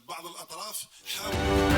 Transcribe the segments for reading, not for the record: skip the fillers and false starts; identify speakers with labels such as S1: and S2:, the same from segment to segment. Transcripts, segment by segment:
S1: بعض الأطراف حاولوا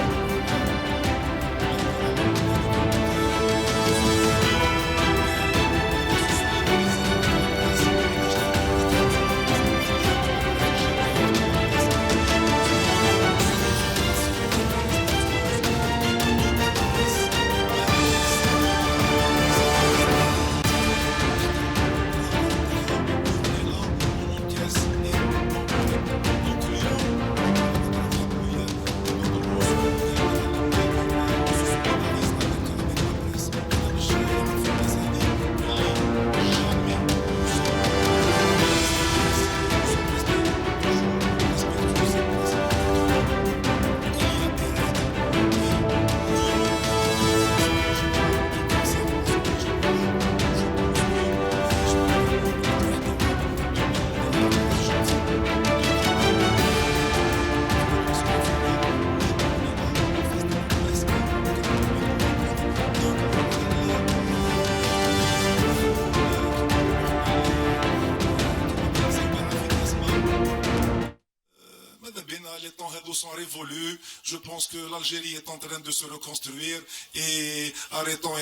S1: les temps sont révolus. Je pense que l'Algérie est en train de se reconstruire et arrêtons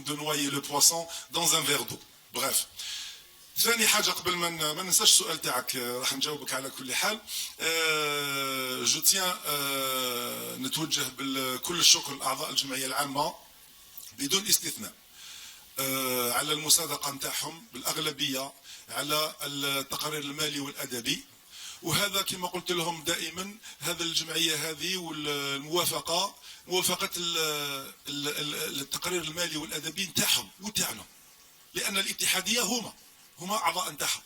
S1: de noyer le poisson dans un verre d'eau. Bref. ثاني حاجة قبل ما ننساش السؤال تاعك راح نجاوبك على كل حال. جو تيان نتوجه بكل الشكر لأعضاء الجمعية العامة بدون استثناء على المصادقة نتاعهم بالأغلبية على التقرير المالي والأدبي. وهذا كما قلت لهم دائما هذا الجمعيه هذه والموافقه موافقه التقرير المالي والادبي نتاعهم وتاعنا لان الاتحاديه هما اعضاء نتاعها.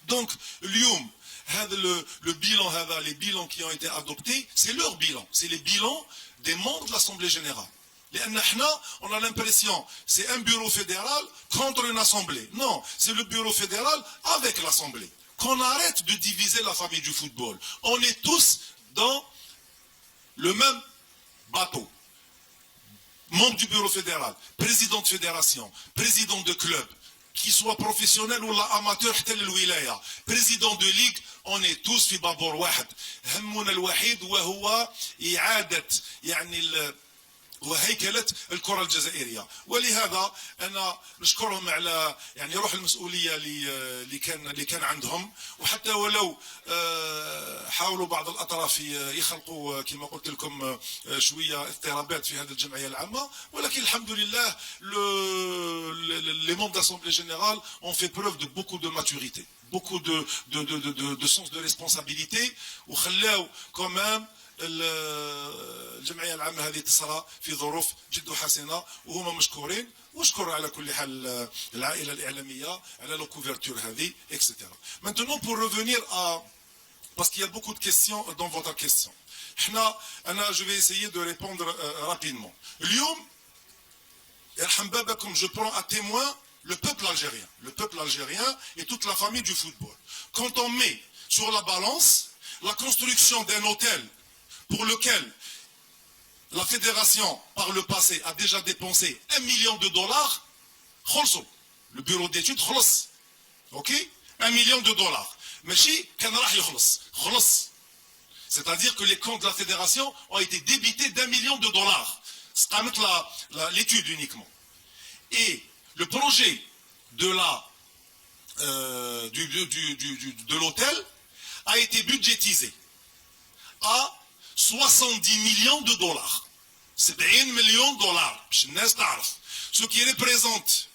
S1: دونك اليوم هذا لو بيلون هذا لي بيلون كي ont été adoptés c'est leur bilan, c'est les bilans des membres de l'Assemblée générale. لان احنا on a l'impression c'est un bureau fédéral contre une assemblée. Non, c'est le bureau fédéral avec l'assemblée. Qu'on arrête de diviser la famille du football. On est tous dans le même bateau. Membre du bureau fédéral, président de fédération, président de club, qui soit professionnel ou amateur, président de ligue, on est tous في بابور واحد. همنا الوحيد وهو إعادة وهيكلة الكرة الجزائرية. ولهذا أنا نشكرهم على روح المسؤولية اللي كان عندهم. وحتى ولو حاولوا بعض الأطراف يخلقوا كما قلت لكم شوية اضطرابات في هذه الجمعية العامة، ولكن الحمد لله les membres d'Assemblée générale ont fait preuve de beaucoup de maturité, beaucoup de sens de responsabilité وخلاو quand même الجمعيه العامه هذه تصرى في ظروف جد حسنه وهما مشكورين. واشكر على كل حال العائله الاعلاميه على لو كوفرتور هذه اكسترا. Maintenant pour revenir à parce qu'il y a beaucoup de questions dans votre question. je vais essayer de répondre rapidement. اليوم يرحم بابكم je prends à témoin le peuple algérien et toute la famille du football. Quand on met sur la balance la construction d'un hôtel pour lequel la fédération, par le passé, a déjà dépensé $1 million, le bureau d'études, ok, $1 million. C'est-à-dire que les comptes de la fédération ont été débités d'$1 million. C'est l'étude uniquement. Et le projet de l'hôtel a été budgétisé à $70 millions. $70 millions. Ce qui représente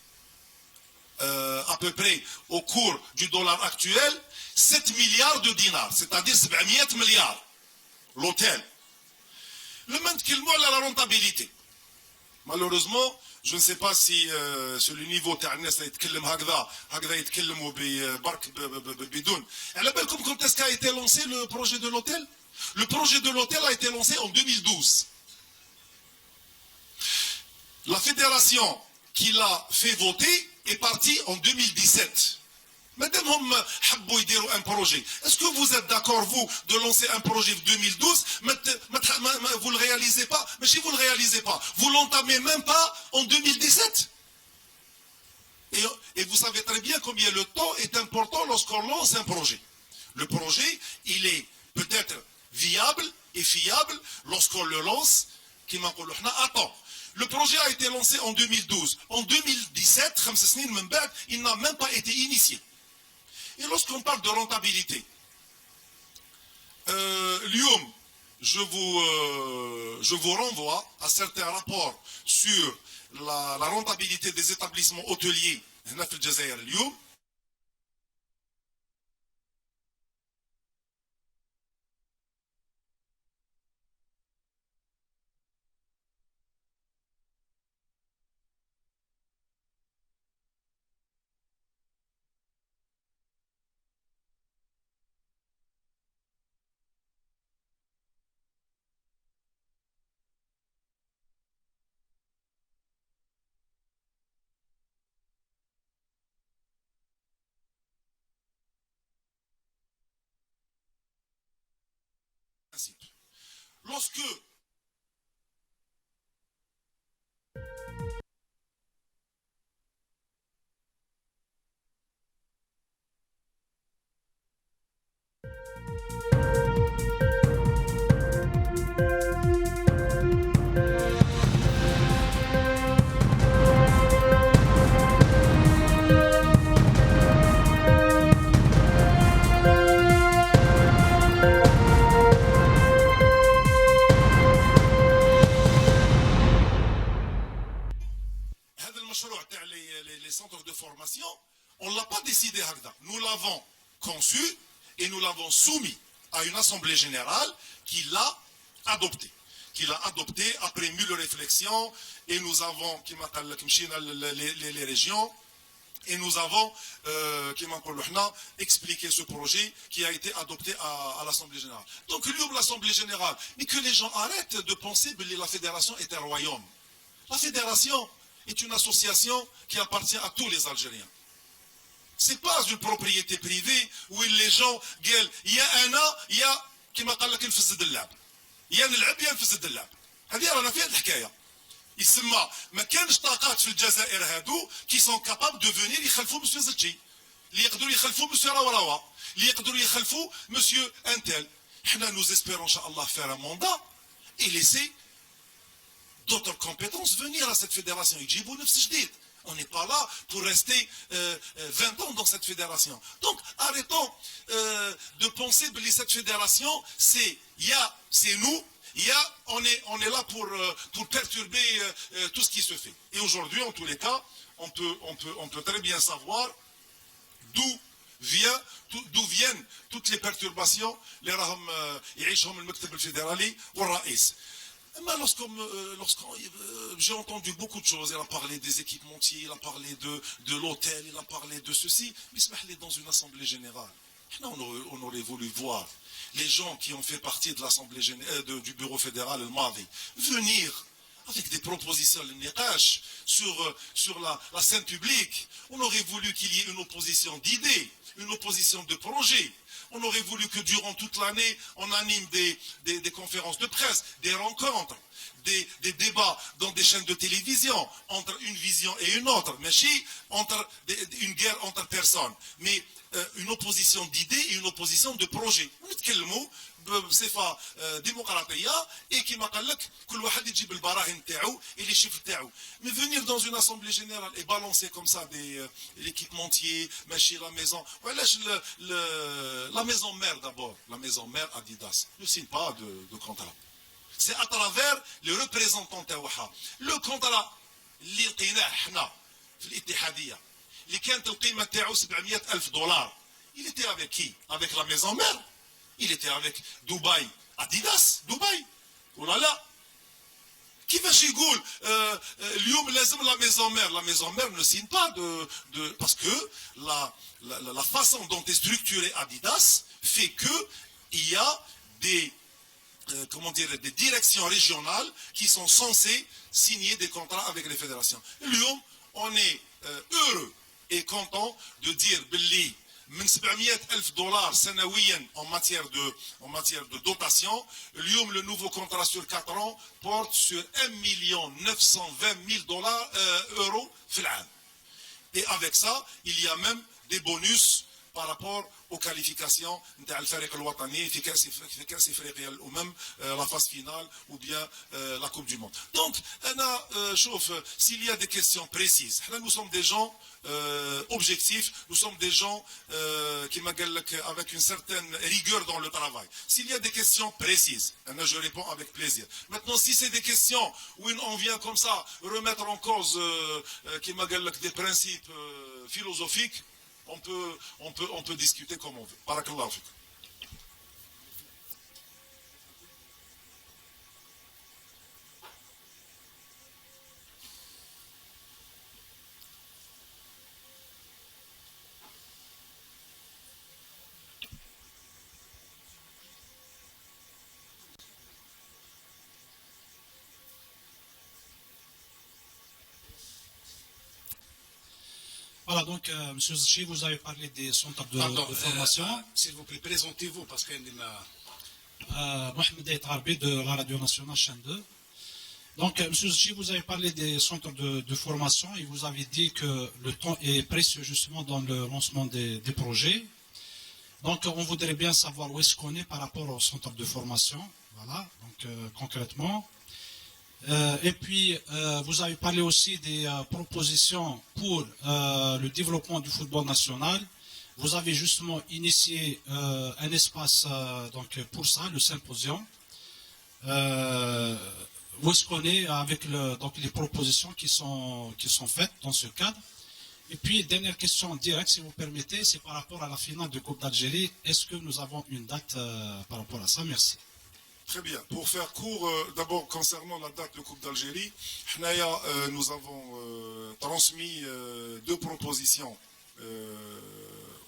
S1: à peu près au cours du dollar actuel 7 milliards de dinars, c'est-à-dire 700 milliards. L'hôtel. Le maintenant à la rentabilité. Malheureusement, je ne sais pas si sur le niveau تاع الناس اللي يتكلم هكذا يتكلموا ببرك بدون. على بالكم quand est-ce qu'a été lancé le projet de l'hôtel? Le projet de l'hôtel a été lancé en 2012. La fédération qui l'a fait voter est partie en 2017. Madame Habbo يديروا un projet. Est-ce que vous êtes d'accord, vous, de lancer un projet en 2012? Vous ne le réalisez pas? Mais si vous ne le réalisez pas, vous l'entamez même pas en 2017? Et vous savez très bien combien le temps est important lorsqu'on lance un projet. Le projet, il est peut-être viable et fiable lorsqu'on le lance. Attends, le projet a été lancé en 2012. En 2017, il n'a même pas été initié. Et lorsqu'on parle de rentabilité, Lyoum, je vous renvoie à certains rapports sur la rentabilité des établissements hôteliers dans le Jazair Lyoum. Lorsque les centres de formation, on ne l'a pas décidé. Nous l'avons conçu et nous l'avons soumis à une assemblée générale qui l'a adopté. Après mille réflexions, et nous avons les régions, et nous avons expliqué ce projet qui a été adopté à l'Assemblée générale. Donc l'Assemblée générale, mais que les gens arrêtent de penser que la fédération est un royaume. La fédération est une association qui appartient à tous les Algériens. Ce n'est pas une propriété privée où les gens disent il y a un an, il y a qui m'a dit qu'il faisait de l'ab. Il y a un l'ab, il y a un faisait de l'ab. هذه رانا فيها الحكايه. يسمى ما كانش طاقات في الجزائر هادو qui sont capables de venir يخلفوا مسيو زتشي. اللي يقدروا يخلفوا مسيو راوا. اللي يقدروا يخلفوا مسيو انتل. حنا nous espérons inchallah faire un mandat et laisser d'autres compétences venir à cette fédération. On n'est pas là pour rester 20 ans dans cette fédération. Donc arrêtons de penser que cette fédération, c'est nous, on est là pour perturber tout ce qui se fait. Et aujourd'hui, en tous les cas, on peut très bien savoir d'où viennent toutes les perturbations. Lorsqu'on j'ai entendu beaucoup de choses, il a parlé des équipementiers, il a parlé de l'hôtel, il a parlé de ceci, mais dans une assemblée générale. On aurait voulu voir les gens qui ont fait partie de l'assemblée du bureau fédéral le Madi venir avec des propositions sur la scène publique. On aurait voulu qu'il y ait une opposition d'idées, une opposition de projets. On aurait voulu que durant toute l'année, on anime des conférences de presse, des rencontres, des débats dans des chaînes de télévision, entre une vision et une autre, mais une guerre entre personnes. Mais une opposition d'idées et une opposition de projets. نتكلموا بصفه ديمقراطيه et كما قال لك كل واحد يجيب البراهين تاعو et les chiffres تاعو. Mais venir dans une assemblée générale et balancer comme ça l'équipementier, machine, la maison. La maison mère d'abord, la maison mère Adidas ne signe pas de contrat. C'est à travers les représentants تاعها. Le contrat اللي لقيناه حنا في الاتحاديه اللي كانت القيمه تاعو $700,000. Il était avec qui? Avec la maison mère. Il était avec Dubaï, Adidas, Dubaï. Oh là là. Qui va chez Goul? La maison mère ne signe pas parce que la façon dont est structuré Adidas fait que il y a des directions régionales qui sont censées signer des contrats avec les fédérations. Lyon, on est heureux et content de dire Belli. من $700,000 سنويا en matière de dotation. Le nouveau contrat sur 4 ans porte sur $1,920,000 euros. Et avec ça, il y a même des bonus par rapport aux qualifications نتاع الفريق الوطني في كأس إفريقيا الأمم la phase finale ou bien la Coupe du Monde. Donc, s'il y a des questions précises, nous sommes des gens objectifs, nous sommes des gens qui avec une certaine rigueur dans le travail. S'il y a des questions précises, je réponds avec plaisir. Maintenant, si c'est des questions où on vient comme ça remettre en cause des principes philosophiques, on peut discuter comme on veut. Barakallahu fik.
S2: Voilà, donc, M. Zchi, vous avez parlé des centres de formation.
S3: S'il vous plaît, présentez-vous, parce qu'il y a...
S2: Mohamed Aït Arbi de la Radio Nationale Chaîne 2. Donc, M. Zchi, vous avez parlé des centres de formation et vous avez dit que le temps est précieux justement dans le lancement des projets. Donc, on voudrait bien savoir où est-ce qu'on est par rapport au centre de formation. Voilà, donc concrètement. Et puis, vous avez parlé aussi des propositions pour le développement du football national. Vous avez justement initié un espace donc pour ça, le symposium. Où est-ce qu'on est avec donc les propositions qui sont faites dans ce cadre. Et puis, dernière question directe, si vous permettez, c'est par rapport à la finale de Coupe d'Algérie. Est-ce que nous avons une date par rapport à ça? Merci.
S1: Très bien. Pour faire court, d'abord concernant la date de Coupe d'Algérie, nous avons transmis deux propositions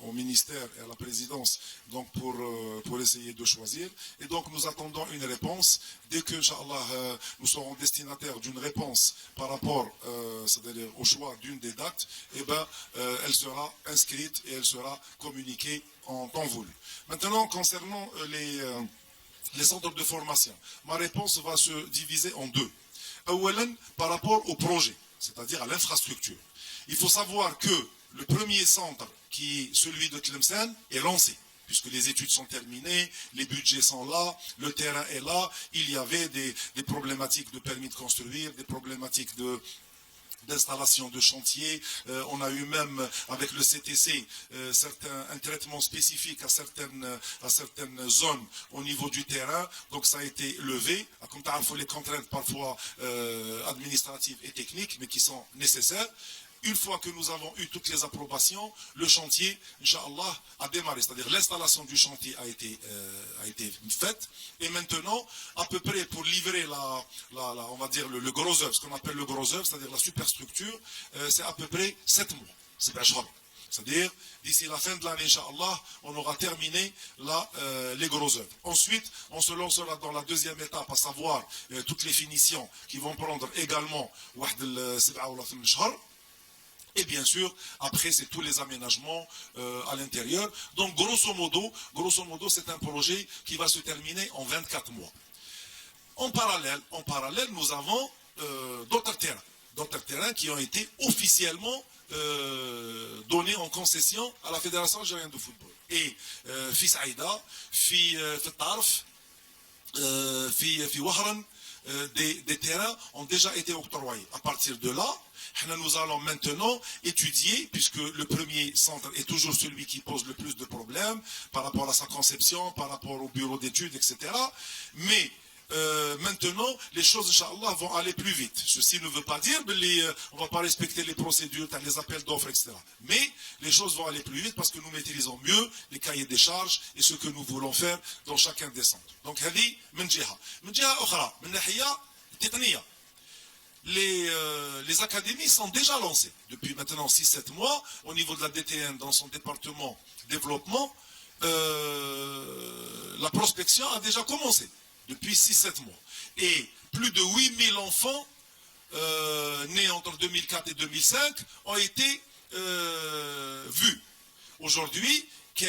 S1: au ministère et à la présidence donc pour essayer de choisir. Et donc nous attendons une réponse. Dès que, Inch'Allah, nous serons destinataires d'une réponse par rapport c'est-à-dire au choix d'une des dates, eh ben, elle sera inscrite et elle sera communiquée en temps voulu. Maintenant, concernant les centres de formation, ma réponse va se diviser en deux. Par rapport au projet, c'est-à-dire à l'infrastructure. Il faut savoir que le premier centre, qui est celui de Tlemcen, est lancé, puisque les études sont terminées, les budgets sont là, le terrain est là, il y avait des problématiques de permis de construire, des problématiques d'installation de chantier. On a eu même avec le CTC un traitement spécifique à certaines zones au niveau du terrain, donc ça a été levé. Comme tu as les contraintes parfois administratives et techniques, mais qui sont nécessaires. Une fois que nous avons eu toutes les approbations, le chantier, Inch'Allah, a démarré. C'est-à-dire l'installation du chantier a été faite. Et maintenant, à peu près pour livrer on va dire le gros œuvre, ce qu'on appelle le gros œuvre, c'est-à-dire la superstructure, c'est à peu près 7 mois. C'est-à-dire, d'ici la fin de l'année, Inch'Allah, on aura terminé les gros œuvres. Ensuite, on se lancera dans la deuxième étape, à savoir toutes les finitions qui vont prendre également et bien sûr, après, c'est tous les aménagements à l'intérieur. Donc, grosso modo, c'est un projet qui va se terminer en 24 mois. En parallèle, nous avons d'autres terrains qui ont été officiellement donnés en concession à la Fédération algérienne de football. Et fi Saïda, fi Tarf, fi Wahran, des terrains ont déjà été octroyés. À partir de là, nous allons maintenant étudier, puisque le premier centre est toujours celui qui pose le plus de problèmes par rapport à sa conception, par rapport au bureau d'études, etc. Mais maintenant, les choses, Inch'Allah, vont aller plus vite. Ceci ne veut pas dire qu'on ne va pas respecter les procédures, les appels d'offres, etc. Mais les choses vont aller plus vite parce que nous maîtrisons mieux les cahiers des charges et ce que nous voulons faire dans chacun des centres. Donc, هذه من جهة. من جهة أخرى, من ناحية تقنية. Les académies sont déjà lancées depuis maintenant 6-7 mois au niveau de la DTN dans son département développement. La prospection a déjà commencé depuis 6-7 mois. Et plus de 8000 enfants nés entre 2004 et 2005 ont été vus. Aujourd'hui, il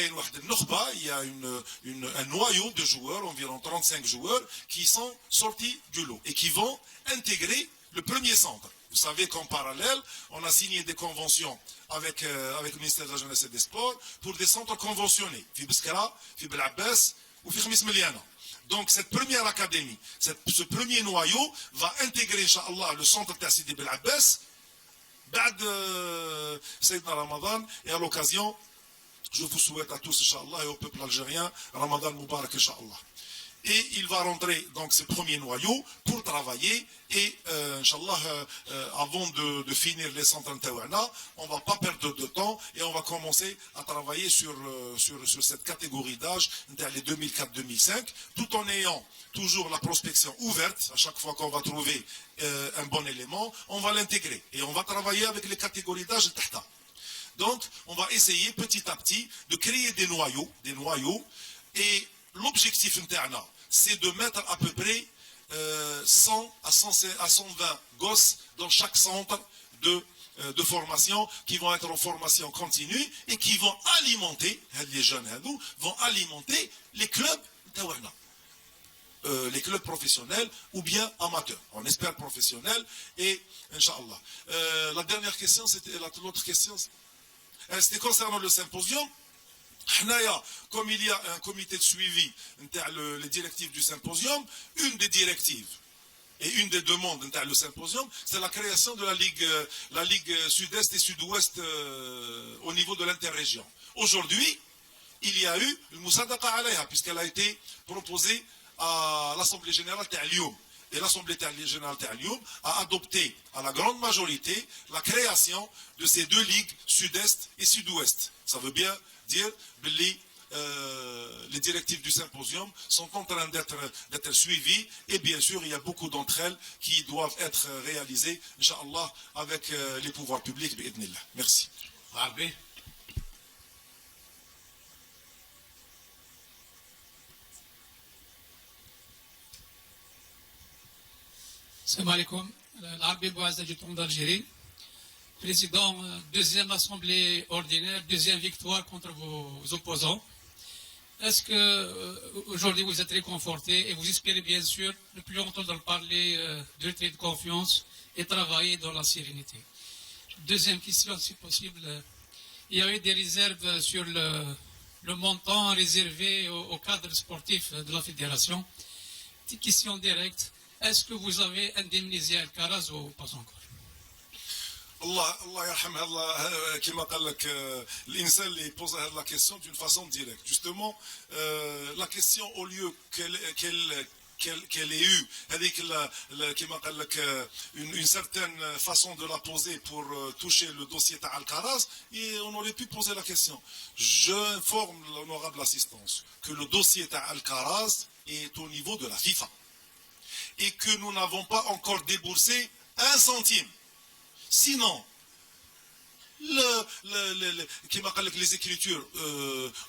S1: y a un noyau de joueurs, environ 35 joueurs, qui sont sortis du lot et qui vont intégrer le premier centre. Vous savez qu'en parallèle, on a signé des conventions avec le ministère de la Jeunesse et des Sports pour des centres conventionnés. Fi Biskra, Fi Bel Abbas ou Fi Khamis Meliana. Donc cette première académie, ce premier noyau va intégrer, Inch'Allah, le centre de Sidi Bel Abbas, Ba'd Sayyidina Ramadan, et à l'occasion, je vous souhaite à tous, Inch'Allah, et au peuple algérien, Ramadan Mubarak, Inch'Allah. Et il va rentrer donc ce premier noyau pour travailler et Inch'Allah avant de finir les centres Tawana, on ne va pas perdre de temps et on va commencer à travailler sur cette catégorie d'âge, les 2004-2005, tout en ayant toujours la prospection ouverte. À chaque fois qu'on va trouver un bon élément, on va l'intégrer et on va travailler avec les catégories d'âge Tahta. Donc on va essayer petit à petit de créer des noyaux et l'objectif interne, c'est de mettre à peu près 100 à 120 gosses dans chaque centre de formation qui vont être en formation continue et qui vont alimenter, les jeunes vont alimenter les clubs les clubs professionnels ou bien amateurs. On espère professionnels et Inch'Allah. La dernière question, l'autre question, c'était concernant le symposium. Comme il y a un comité de suivi, les directives du symposium, une des directives et une des demandes le symposium, c'est la création de la Ligue Sud-Est et Sud-Ouest au niveau de l'interrégion. Aujourd'hui, il y a eu une Moussadaqa alayha, puisqu'elle a été proposée à l'Assemblée Générale Ta'alioum. Et l'Assemblée Générale Ta'alioum a adopté à la grande majorité la création de ces deux ligues Sud-Est et Sud-Ouest. Ça veut bien dire que les directives du symposium sont en train d'être suivies et bien sûr il y a beaucoup d'entre elles qui doivent être réalisées, Inch'Allah, avec les pouvoirs publics. Merci.
S4: Salam alaikum. L'Arbi Bouazza du Tour d'Algérie, président, deuxième assemblée ordinaire, deuxième victoire contre vos opposants. Est-ce que aujourd'hui vous êtes réconforté et vous espérez bien sûr ne plus entendre parler de trait de confiance et travailler dans la sérénité? Deuxième question, si possible, il y a eu des réserves sur le montant réservé au cadre sportif de la fédération. Petite question directe. Est-ce que vous avez indemnisé Alcaraz ou pas encore?
S1: Allah yarham كما قال لك الانسان اللي pose la question d'une façon directe. Justement, la question au lieu qu'elle ait eu avec une certaine façon de la poser pour toucher le dossier Alcaraz, et on aurait pu poser la question. J'informe l'honorable assistance que le dossier Alcaraz est au niveau de la FIFA et que nous n'avons pas encore déboursé un centime. Sinon, les écritures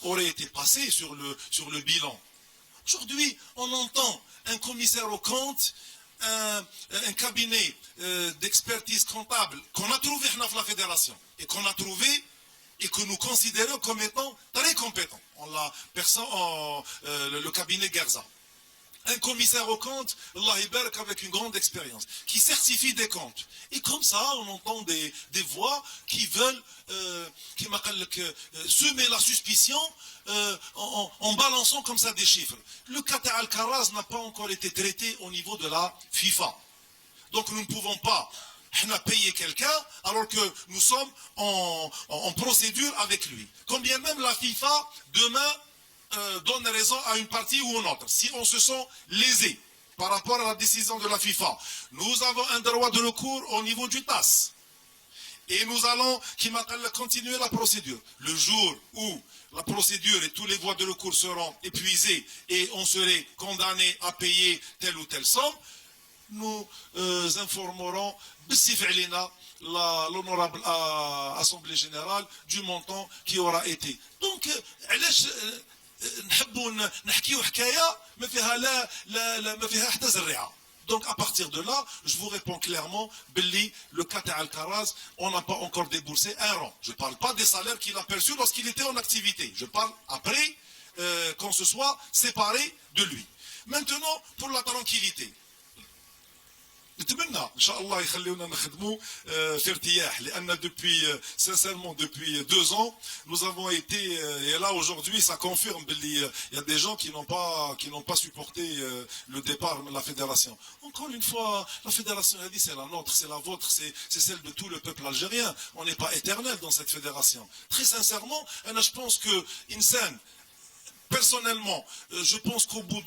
S1: auraient été passées sur le bilan. Aujourd'hui, on entend un commissaire aux comptes, un cabinet d'expertise comptable qu'on a trouvé dans la fédération et qu'on a trouvé et que nous considérons comme étant très compétent. On l'a le cabinet Gerza. Un commissaire aux comptes, Allah Ibarak, avec une grande expérience, qui certifie des comptes. Et comme ça, on entend des voix qui veulent semer la suspicion en balançant comme ça des chiffres. Le cas Alcaraz n'a pas encore été traité au niveau de la FIFA. Donc nous ne pouvons pas payer quelqu'un alors que nous sommes en procédure avec lui. Combien même la FIFA, demain, donne raison à une partie ou à une autre. Si on se sent lésé par rapport à la décision de la FIFA, nous avons un droit de recours au niveau du TAS. Et nous allons continuer la procédure. Le jour où la procédure et toutes les voies de recours seront épuisées et on serait condamné à payer telle ou telle somme, nous informerons l'honorable Assemblée Générale du montant qui aura été. Donc, نحبوا نحكيو حكايه ما فيها لا ما فيها حتى زريعه. Donc à partir de là, je vous réponds clairement, Belli, le cas Alcaraz, on n'a pas encore déboursé un rond. Je ne parle pas des salaires qu'il a perçus lorsqu'il était en activité. Je parle après qu'on se soit séparé de lui. Maintenant, pour la tranquillité. نتمنى ان شاء الله يخليونا نخدموا في ارتياح لان sincèrement depuis 2 ans nous avons été et là aujourd'hui ça confirme qu'il y a des gens qui n'ont pas supporté le départ de la fédération. Encore une fois, la fédération a dit c'est la nôtre, c'est la vôtre, c'est celle de tout le peuple algérien. On n'est pas éternel dans cette fédération. Très sincèrement, je pense que Insan, personnellement, je pense qu'au bout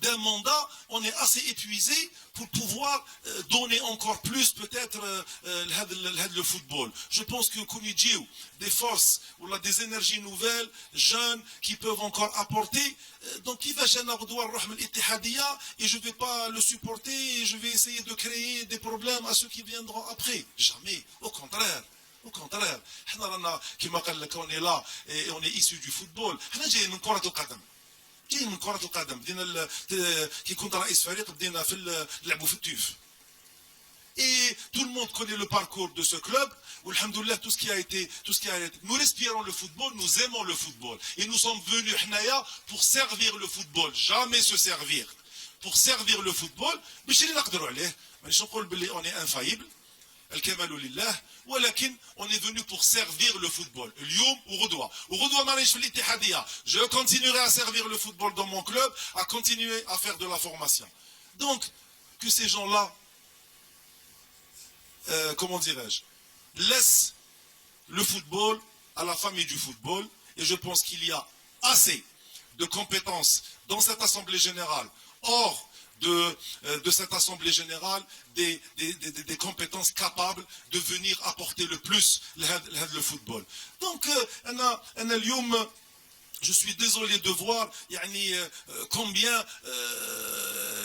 S1: d'un mandat, on est assez épuisé pour pouvoir donner encore plus peut-être le football. Je pense que Kounidjiou, des forces ou des énergies nouvelles, jeunes, qui peuvent encore apporter. Donc, il va gêner et je ne vais pas le supporter et je vais essayer de créer des problèmes à ceux qui viendront après. Jamais. Au contraire. Au contraire, on est là et on est issu du football. جاي من كرة القدم بدينا كي كنت رئيس فريق بدينا في نلعبوا في التيف. Et tout le monde connaît le parcours de ce club. Alhamdoulilah, tout ce qui a été, nous respirons le football, nous aimons le football. Et nous sommes venus pour servir le football, jamais se servir. Pour servir le football, on est infaillible. الكمال لله ولكن on est venu pour servir le football. اليوم وغدوة ما رانيش في الاتحادية. Je continuerai à servir le football dans mon club, à continuer à faire de la formation. Donc que ces gens-là, comment dirais-je, laissent le football à la famille du football. Et je pense qu'il y a assez de compétences dans cette assemblée générale, hors de cette assemblée générale, des compétences capables de venir apporter le plus le football. Donc, je suis désolé de voir combien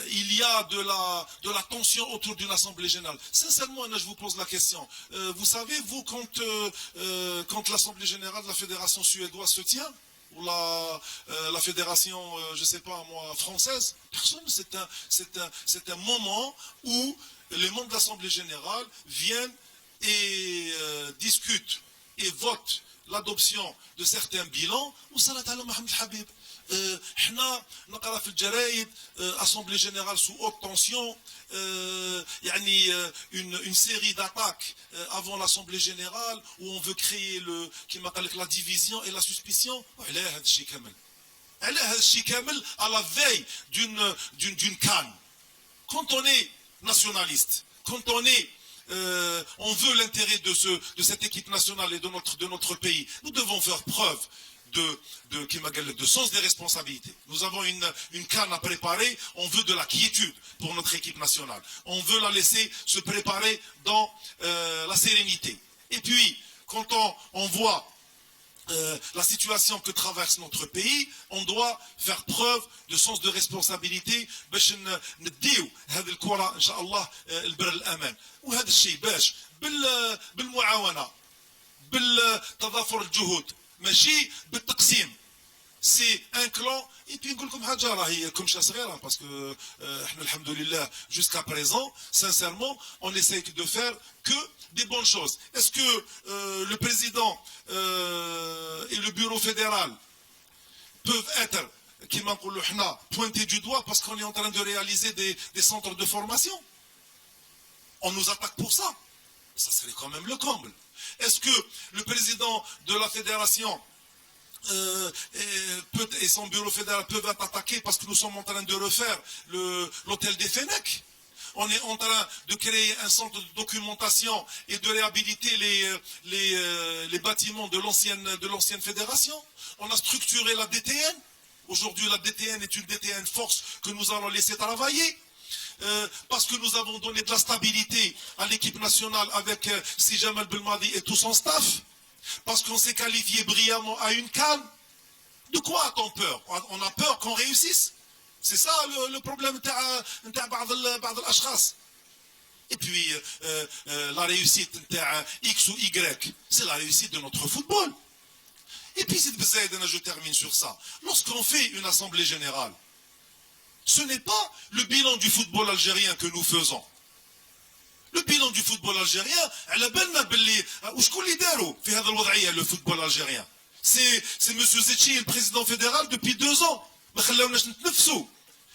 S1: il y a de la tension autour d'une assemblée générale. Sincèrement, je vous pose la question. Vous savez, vous, quand l'assemblée générale de la fédération suédoise se tient, ou la fédération, je ne sais pas moi, française, personne, c'est un moment où les membres de l'Assemblée générale viennent et discutent et votent l'adoption de certains bilans. وصلت على محمد الحبيب. احنا نقرا في الجرايد assemblée générale sous haute tension, une série d'attaques avant l'assemblée générale où on veut créer la division et la suspicion. À la veille d'une canne. Quand on est nationaliste, quand on veut l'intérêt de cette équipe nationale et de notre pays, nous devons faire preuve de sens des responsabilités. Nous avons une canne à préparer, on veut de la quiétude pour notre équipe nationale. On veut la laisser se préparer dans la sérénité. Et puis, quand on voit la situation que traverse notre pays, on doit faire preuve de sens de responsabilité باش نديو هذه الكرة ان شاء الله البر الامان. وهذا الشيء باش بالمعاونة بالتضافر الجهود ماشي بالتقسيم. C'est un clan. Et puis نقول لكم حاجة راهي كمشة صغيرة parce que احنا الحمد لله jusqu'à présent sincèrement on essaye de faire que des bonnes choses. Est-ce que le président et le bureau fédéral peuvent être pointés du doigt parce qu'on est en train de réaliser des centres de formation? On nous attaque pour ça. Ça serait quand même le comble. Est-ce que le président de la fédération et son bureau fédéral peuvent être attaqués parce que nous sommes en train de refaire l'hôtel des Fennecs? On est en train de créer un centre de documentation et de réhabiliter les bâtiments de l'ancienne fédération. On a structuré la DTN. Aujourd'hui, la DTN est une DTN force que nous allons laisser travailler. Parce que nous avons donné de la stabilité à l'équipe nationale avec Si Jamal Belmadi et tout son staff. Parce qu'on s'est qualifié brillamment à une CAN. De quoi a-t-on peur? On a peur qu'on réussisse. C'est ça le problème de l'ashkhas. Et puis la réussite de X ou Y, c'est la réussite de notre football. Et puis je termine sur ça. Lorsqu'on fait une assemblée générale, ce n'est pas le bilan du football algérien que nous faisons. Le bilan du football algérien, le football algérien. C'est M. Zetchi, le président fédéral, depuis 2 ans.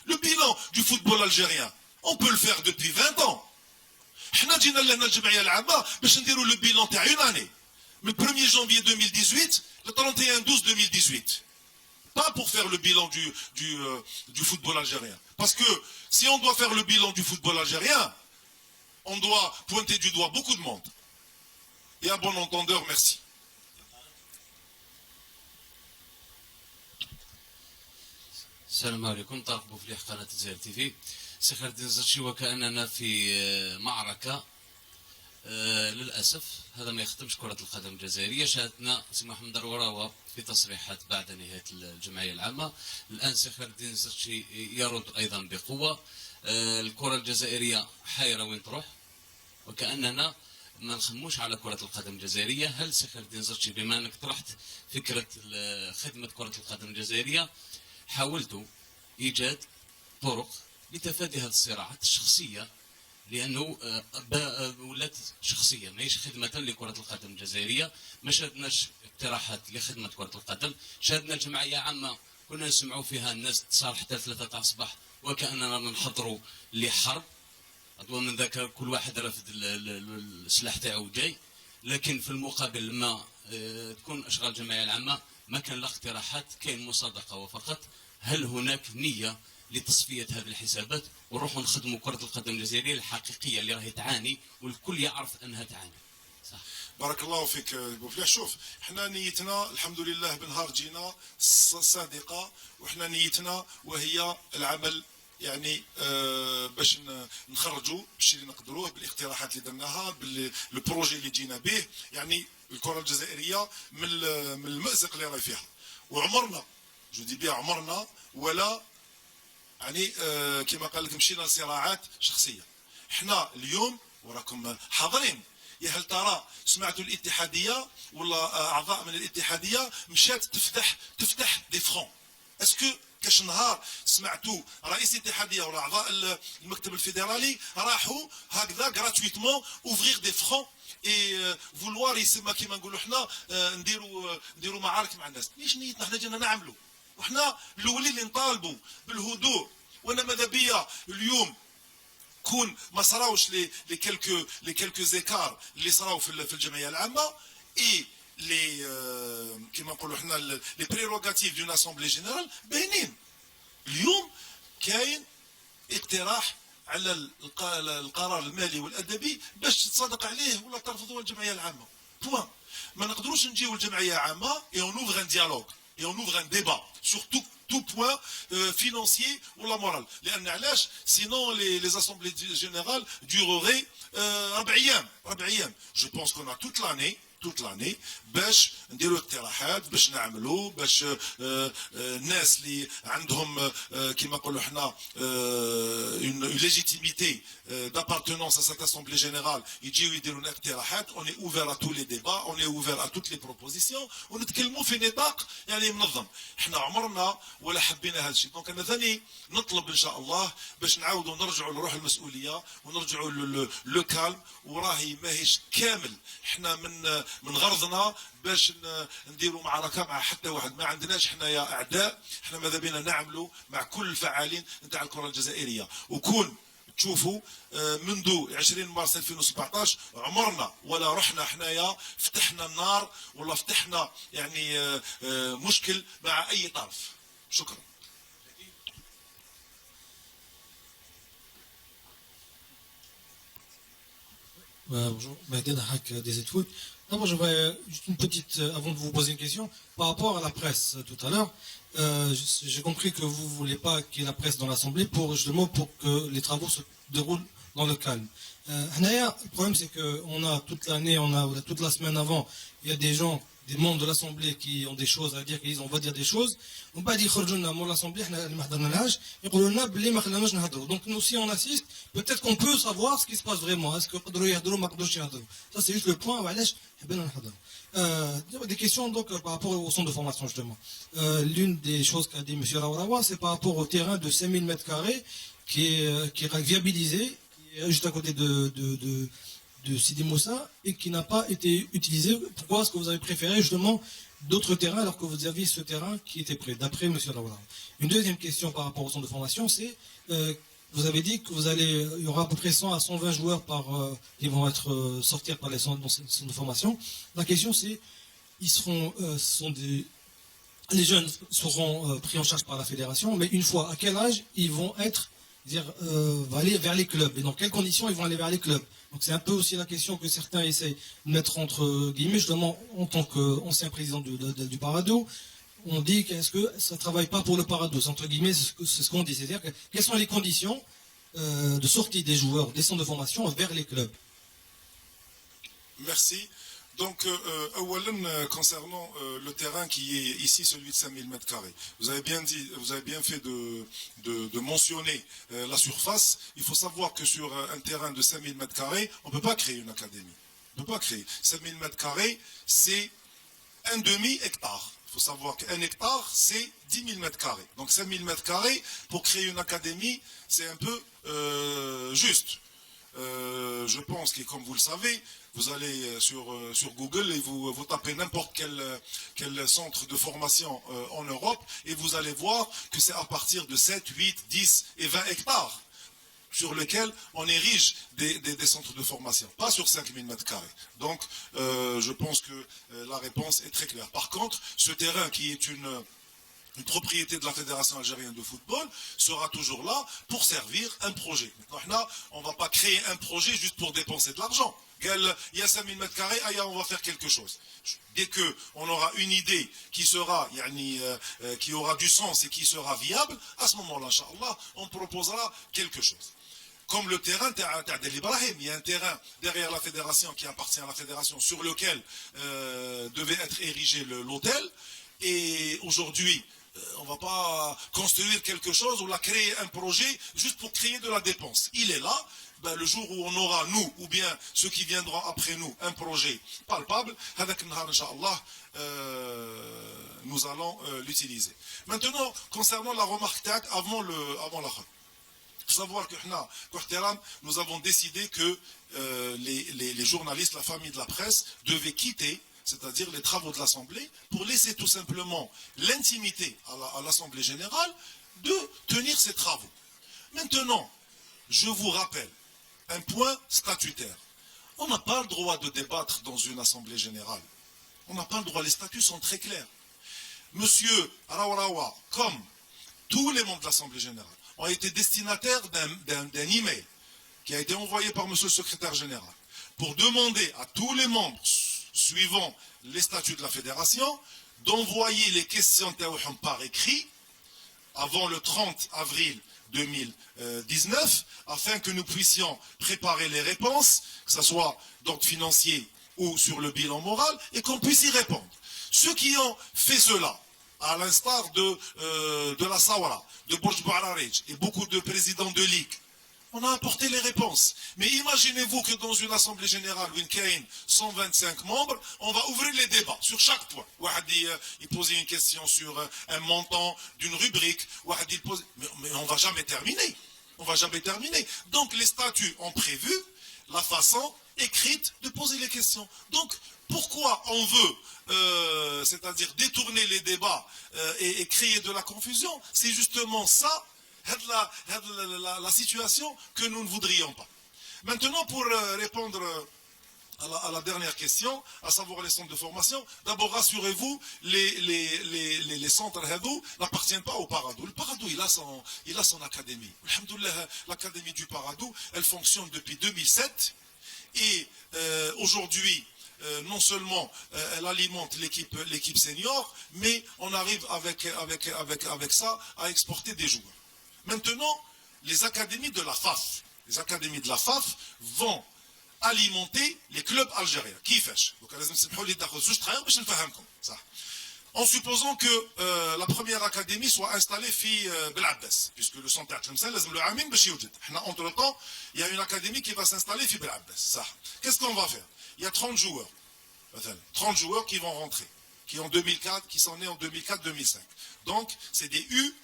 S1: Le bilan du football algérien, on peut le faire depuis 20 ans. حنا جينا لهنا الجمعيه العامه باش نديروا لو بيلون تاع اون اني من 1er janvier 2018 le 31/12/2018. Pas pour faire le bilan du football algérien. Parce que si on doit faire le bilan du football algérien, on doit pointer du doigt beaucoup de monde. Et à bon entendeur, merci.
S5: السلام عليكم. طارق بوفليح قناة الجزائر تي في. سي خالد الزرشي، وكأننا في معركة للأسف هذا ما يخدمش كرة القدم الجزائرية. شاهدنا سي محمد الوراوة في تصريحات بعد نهاية الجمعية العامة. الآن سي خالد الزرشي يرد أيضا بقوة. الكرة الجزائرية حيرة وين تروح، وكأننا ما نخموش على كرة القدم الجزائرية. هل سي خالد الزرشي بما أنك طرحت فكرة خدمة كرة القدم الجزائرية حاولت إيجاد طرق لتفادي هذه الصراعات الشخصية، لأنه ولات شخصية ماهيش خدمة لكرة القدم الجزائرية. ما شاهدناش اقتراحات لخدمة كرة القدم، شاهدنا الجمعية عامة كنا نسمعوا فيها الناس تصار حتى 3 تاع الصباح وكأننا نحضروا لحرب، من ذاك كل واحد رافد السلاح تاعو جاي. لكن في المقابل لما تكون أشغال الجمعية العامة ما كان لا اقتراحات، كاين مصادقة وفقط. هل هناك نية لتصفية هذه الحسابات ونروحوا نخدموا كرة القدم الجزائرية الحقيقية اللي راهي تعاني والكل يعرف أنها تعاني؟ صح.
S1: بارك الله فيك بوفليح. شوف، احنا نيتنا الحمد لله بنهار جينا صادقة، وحنا نيتنا وهي العمل يعني باش نخرجوا بالشيء اللي نقدروه بالاقتراحات اللي درناها بالبروجي اللي جينا به. يعني الكره الجزائريه من المأزق اللي راهي فيها، وعمرنا جو دي بيان عمرنا ولا يعني كما قال لك مشينا لصراعات شخصيه. احنا اليوم وراكم حاضرين، يا هل ترى سمعتوا الاتحاديه ولا اعضاء من الاتحاديه مشات تفتح دي فرون؟ اسكو كاش نهار سمعتوا رئيس الاتحاديه ولا اعضاء المكتب الفيدرالي راحوا هكذا غراتويتمون اوفريغ دي فرون اي فولوار يسمى كيما نقولوا حنا نديروا معارك مع الناس؟ ليش نيتنا حنا جينا نعملوا، وحنا الاولين اللي نطالبوا بالهدوء. وانا ماذا بيا اليوم كون ما صراوش لي كيلكو زيكار اللي صراو في الجمعيه العامه اي لي كيما نقولوا حنا لي بريروغاتيف دون اسامبلي جينيرال باينين. اليوم كاين اقتراح على القرار المالي والادبي باش تتصادق عليه ولا ترفضوا الجمعيه العامه. بوان. ما نقدروش نجيو الجمعيه العامه اي اون اوفر ان ديالوج اي اون اوفر ان ديبا سور tout point financier ou la morale. لأن علاش sinon les assemblées générales dureraient 4 أيام. Je pense qu'on a toute l'année باش نديروا اقتراحات، باش نعملوا، باش الناس اللي عندهم كما نقولوا حنا une légitimité d'appartenance à cette assemblée générale يجيو يديروا لنا اقتراحات. on est ouvert à tous les débats, on est ouvert à toutes les propositions ونتكلموا في نطاق يعني منظم. احنا عمرنا ولا حبينا هذا الشيء. دونك انا ثاني نطلب ان شاء الله باش نعاودوا نرجعوا لروح المسؤوليه ونرجعوا لو كالم، وراهي ماهيش كامل احنا من غرضنا باش نديروا معركه مع حتى واحد. ما عندناش حنايا اعداء، احنا ماذا بينا نعملوا مع كل الفعالين نتاع الكره الجزائريه. وكون تشوفوا منذ 20 مارس 2017 عمرنا ولا رحنا حنايا فتحنا النار ولا فتحنا يعني مشكل مع اي طرف. شكرا.
S6: Bonjour, Mehdi Dahak des Foot. D'abord, je voudrais juste une petite, avant de vous poser une question, par rapport à la presse tout à l'heure. J'ai compris que vous ne voulez pas qu'il y ait la presse dans l'Assemblée justement pour que les travaux se déroulent dans le calme. Le problème c'est qu'on a toute l'année, toute la semaine avant, il y a des gens, des membres de l'Assemblée qui ont des choses à dire, on va dire des choses. On va dire que l'Assemblée, donc nous si on assiste, peut-être qu'on peut savoir ce qui se passe vraiment. Est-ce que ça c'est juste le point. Des questions donc par rapport au centre de formation justement. L'une des choses qu'a dit M. Raourawa, c'est par rapport au terrain de 5000 m² qui est viabilisé, qui est juste à côté de Sidi Moussa et qui n'a pas été utilisé. Pourquoi est-ce que vous avez préféré justement d'autres terrains alors que vous aviez ce terrain qui était prêt, d'après M. Raourawa? Une deuxième question par rapport au centre de formation, c'est vous avez dit que il y aura à peu près 100 à 120 joueurs qui vont être sortir par les centres de formation. La question c'est, les jeunes seront pris en charge par la fédération, mais une fois, à quel âge ils vont aller vers les clubs et dans quelles conditions ils vont aller vers les clubs. Donc c'est un peu aussi la question que certains essayent de mettre entre guillemets, justement en tant qu'ancien président du Parado. On dit qu'est-ce que ça ne travaille pas pour le Parado, entre guillemets, c'est ce qu'on dit. C'est-à-dire quelles sont les conditions de sortie des joueurs, des centres de formation vers les clubs.
S1: Merci. Donc, concernant le terrain qui est ici, celui de 5000 m², vous avez bien fait de mentionner la surface. Il faut savoir que sur un terrain de 5000 m², on ne peut pas créer une académie. On ne peut pas créer. 5000 m², c'est un demi-hectare. Il faut savoir qu'un hectare, c'est 10 000 m². Donc 5000 m², pour créer une académie, c'est un peu juste. Je pense que, comme vous le savez, vous allez sur Google et vous tapez n'importe quel centre de formation en Europe et vous allez voir que c'est à partir de 7, 8, 10 et 20 hectares sur lesquels on érige des centres de formation, pas sur 5000 m². Donc, je pense que la réponse est très claire. Par contre, ce terrain qui est une propriété de la Fédération algérienne de football sera toujours là pour servir un projet. Maintenant, on ne va pas créer un projet juste pour dépenser de l'argent. Il y a 5000 m², on va faire quelque chose. Dès qu'on aura une idée qui aura du sens et qui sera viable, à ce moment-là, Inch'Allah, on proposera quelque chose. Comme le terrain d'El Ibrahim, il y a un terrain derrière la fédération qui appartient à la fédération sur lequel devait être érigé l'hôtel. Et aujourd'hui, on ne va pas construire quelque chose, on va créer un projet juste pour créer de la dépense. Il est là. Ben, le jour où on aura, nous, ou bien ceux qui viendront après nous, un projet palpable, nous allons l'utiliser. Maintenant, concernant la remarque avant la fin. Il faut savoir que nous avons décidé que les journalistes, la famille de la presse, devaient quitter, c'est-à-dire les travaux de l'Assemblée, pour laisser tout simplement l'intimité à l'Assemblée générale de tenir ces travaux. Maintenant, je vous rappelle, un point statutaire. On n'a pas le droit de débattre dans une assemblée générale. On n'a pas le droit, les statuts sont très clairs. Monsieur Arawarawa, comme tous les membres de l'assemblée générale, ont été destinataires d'un email qui a été envoyé par monsieur le secrétaire général pour demander à tous les membres, suivant les statuts de la fédération, d'envoyer les questions par écrit avant le 30 avril 2019, afin que nous puissions préparer les réponses, que ce soit d'ordre financier ou sur le bilan moral, et qu'on puisse y répondre. Ceux qui ont fait cela, à l'instar de la Sawara, de Bourj Bouararij et beaucoup de présidents de ligue, on a apporté les réponses. Mais imaginez-vous que dans une assemblée générale où il y a 125 membres, on va ouvrir les débats sur chaque point. Il pose une question sur un montant d'une rubrique. Mais on ne va jamais terminer. On ne va jamais terminer. Donc les statuts ont prévu la façon écrite de poser les questions. Donc pourquoi on veut, c'est-à-dire détourner les débats et créer de la confusion? C'est justement ça. La situation que nous ne voudrions pas. Maintenant, pour répondre à la dernière question, à savoir les centres de formation, d'abord rassurez-vous, les centres n'appartiennent pas au Parado. Le Parado, il a son académie. Alhamdoulilah, l'académie du Parado, elle fonctionne depuis 2007 et aujourd'hui, non seulement elle alimente l'équipe senior, mais on arrive avec ça à exporter des joueurs. Maintenant, les académies de la FAF, vont alimenter les clubs algériens. En supposant que la première académie soit installée Belabès, puisque le centre entre-temps, il y a une académie qui va s'installer Belabès. Qu'est-ce qu'on va faire? Il y a 30 joueurs. 30 joueurs qui vont rentrer, qui sont nés en 2004-2005. Donc, c'est des U.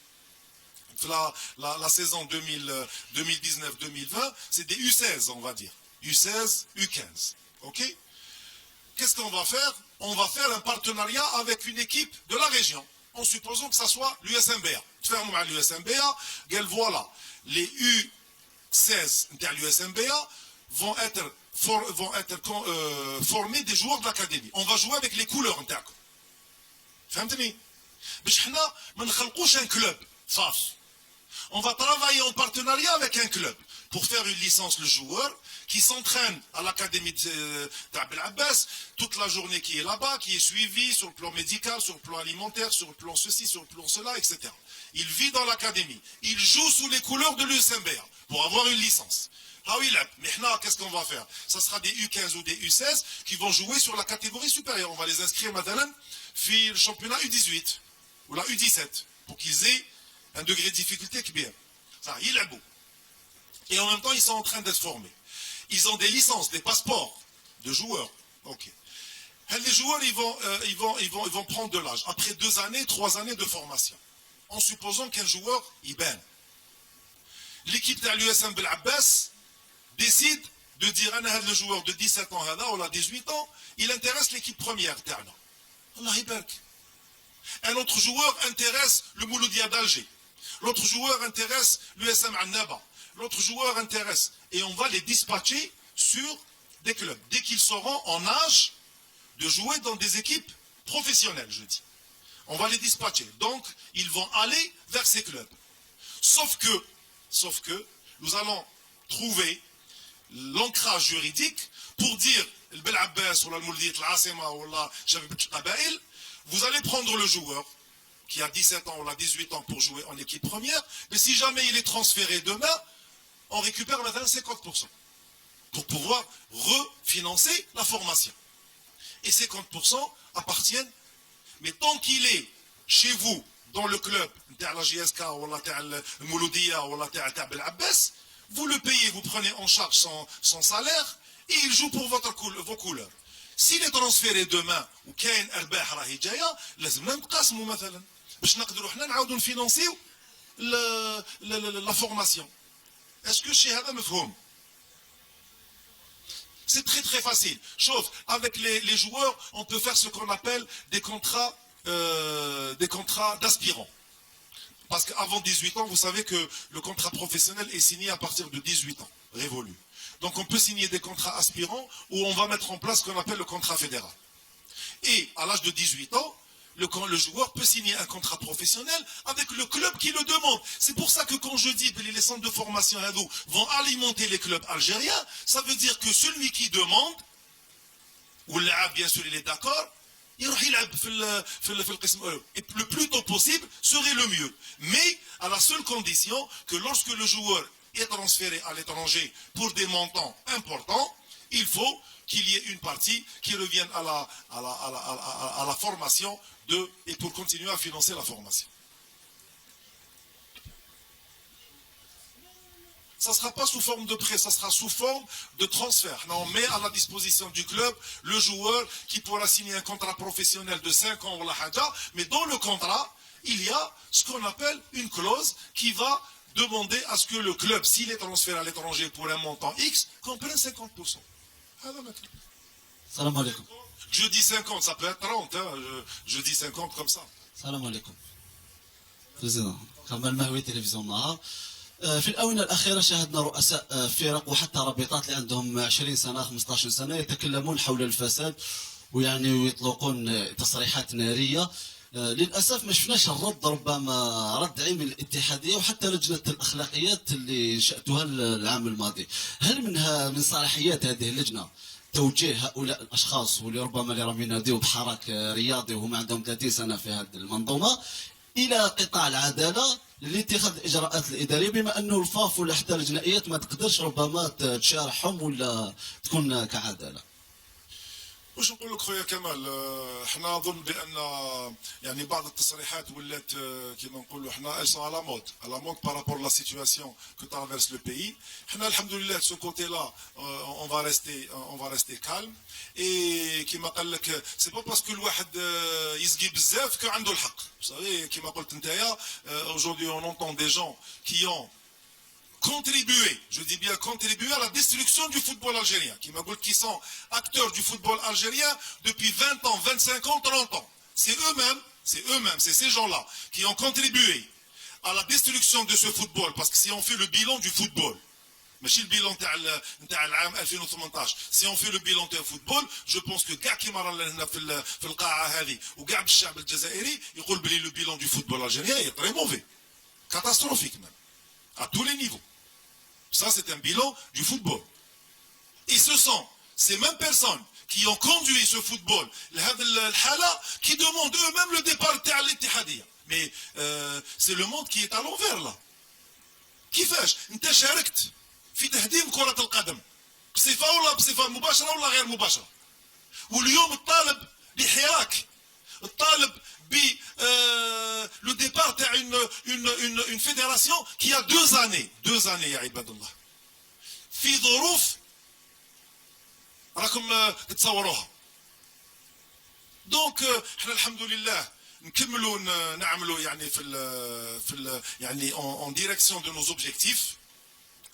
S1: La saison 2019-2020, c'est des U16, on va dire. U16, U15. Ok? Qu'est-ce qu'on va faire? On va faire un partenariat avec une équipe de la région, en supposant que ça soit l'USMBA. Ferme à l'USMBA, voilà, les 16 de l'USMBA vont être formés des joueurs de l'académie. On va jouer avec les couleurs. فهمتني؟ باش حنا ما نخلقوش un club صافي. On va travailler en partenariat avec un club pour faire une licence le joueur qui s'entraîne à l'académie d'Abel Abbas toute la journée qui est là-bas, qui est suivi sur le plan médical, sur le plan alimentaire, sur le plan ceci, sur le plan cela, etc. Il vit dans l'académie. Il joue sous les couleurs de l'USMBA pour avoir une licence. Ah oui, mais qu'est-ce qu'on va faire? Ça sera des U15 ou des U16 qui vont jouer sur la catégorie supérieure. On va les inscrire maintenant dans le championnat U18 ou la U17 pour qu'ils aient un degré de difficulté qui bien. Ça, il est beau. Et en même temps, ils sont en train d'être formés. Ils ont des licences, des passeports de joueurs. Ok. Les joueurs, ils vont prendre de l'âge. Après 2 années, 3 années de formation. En supposant qu'un joueur, il baigne. L'équipe de l'USM Bel Abbas décide de dire le joueur de 17 ans ou là 18 ans, il intéresse l'équipe première. Allah Iberk. Un autre joueur intéresse le Mouloudia d'Alger. L'autre joueur intéresse l'USM Annaba. L'autre joueur intéresse. Et on va les dispatcher sur des clubs. Dès qu'ils seront en âge de jouer dans des équipes professionnelles, je dis. On va les dispatcher. Donc, ils vont aller vers ces clubs. Sauf que, nous allons trouver l'ancrage juridique pour dire, le Bel Abbas ou le Mouldit, l'Asema ou la Chabibit Qabaïl, vous allez prendre le joueur qui a 17 ans ou 18 ans pour jouer en équipe première, mais si jamais il est transféré demain, on récupère maintenant 50% pour pouvoir refinancer la formation. Et 50% appartiennent, mais tant qu'il est chez vous, dans le club, de la JSK ou la Mouloudia ou la Bel Abbas, vous le payez, vous prenez en charge son salaire et il joue pour vos couleurs. S'il est transféré demain ou qu'il y a une arbah راهي جايه لازم نقاسموا مثلا باش نقدروا حنا نعاودوا نفينانسيو la formation. Est-ce que chez هذا مفهوم? C'est très très facile. Chose, avec les joueurs, on peut faire ce qu'on appelle des contrats d'aspirants. Parce qu'avant 18 ans, vous savez que le contrat professionnel est signé à partir de 18 ans, révolu. Donc on peut signer des contrats aspirants où on va mettre en place ce qu'on appelle le contrat fédéral. Et à l'âge de 18 ans, le joueur peut signer un contrat professionnel avec le club qui le demande. C'est pour ça que quand je dis que les centres de formation vont alimenter les clubs algériens, ça veut dire que celui qui demande, ou l'AB bien sûr il est d'accord, et le plus tôt possible serait le mieux. Mais à la seule condition que lorsque le joueur est transféré à l'étranger pour des montants importants, il faut qu'il y ait une partie qui revienne à la formation et pour continuer à financer la formation. Ça ne sera pas sous forme de prêt, ça sera sous forme de transfert. On met à la disposition du club le joueur qui pourra signer un contrat professionnel de 5 ans ou la haja, mais dans le contrat, il y a ce qu'on appelle une clause qui va demander à ce que le club, s'il est transféré à l'étranger pour un montant X, qu'on prenne 50%.
S7: Salam alaikum.
S1: Je dis 50, ça peut être 30, hein. Je dis 50 comme ça.
S7: Salam alaikum. Président, Kamal Mahwi, télévision Nahar. في الآونة الأخيرة شاهدنا رؤساء فرق وحتى رابطات اللي عندهم 20 سنة 15 سنة يتكلمون حول الفساد ويعني ويطلقون تصريحات نارية. للأسف ما شفناش الرد، ربما رد عين من الاتحادية وحتى لجنة الأخلاقيات اللي انشأتها العام الماضي. هل من صلاحيات هذه اللجنة توجيه هؤلاء الأشخاص واللي ربما اللي راهم يناديوا بحراك رياضي وهم عندهم 30 سنة في هذه المنظومة إلى قطاع العدالة لاتخاذ الإجراءات الإدارية، بما أنه الفاف ولا حتى الجنائيات ما تقدرش ربما تشارحهم ولا تكون كعدالة؟
S1: واش نقول لك خويا كمال، احنا نظن بان يعني بعض التصريحات ولات كما نقولوا احنا elles sont à la mode par rapport à la situation que traverse le pays. احنا الحمد لله de ce côté là on va rester calme. Et كما قال لك c'est pas parce que الواحد يسقي بزاف que عنده الحق. Vous savez كما قلت نتايا aujourd'hui on entend des gens qui ont contribuer, je dis bien contribuer à la destruction du football algérien, qui sont acteurs du football algérien depuis 20 ans, 25 ans, 30 ans. C'est eux-mêmes, c'est ces gens-là qui ont contribué à la destruction de ce football. Parce que si on fait le bilan du football, ماشي البيلون تاع العام 2018. سي اون في لو بيلون تاع الفوتبول جو بونس كو كاع كيما رانا هنا في القاعه هذه وكاع بالشعب الجزائري يقول بلي لو بيلون دو فوتبول الجيريان اي تري موفي catastrophique même à tous les niveaux. Ça c'est un bilan du football. Et ce sont ces mêmes personnes qui ont conduit ce football لهذا الحاله qui demandent eux-mêmes le départ تاع الاتحاديه. Mais c'est le monde qui est à l'envers là. كيفاش انت شاركت في تهديم كرة القدم بصفة مباشرة ولا غير مباشرة، واليوم الطالب بحراك، الطالب ب لو ديبار تاع une fédération qui a 2 années يا عباد الله في ظروف راكم تتصوروها. دونك احنا الحمد لله نكملوا نعملوا يعني في يعني en direction de nos objectifs.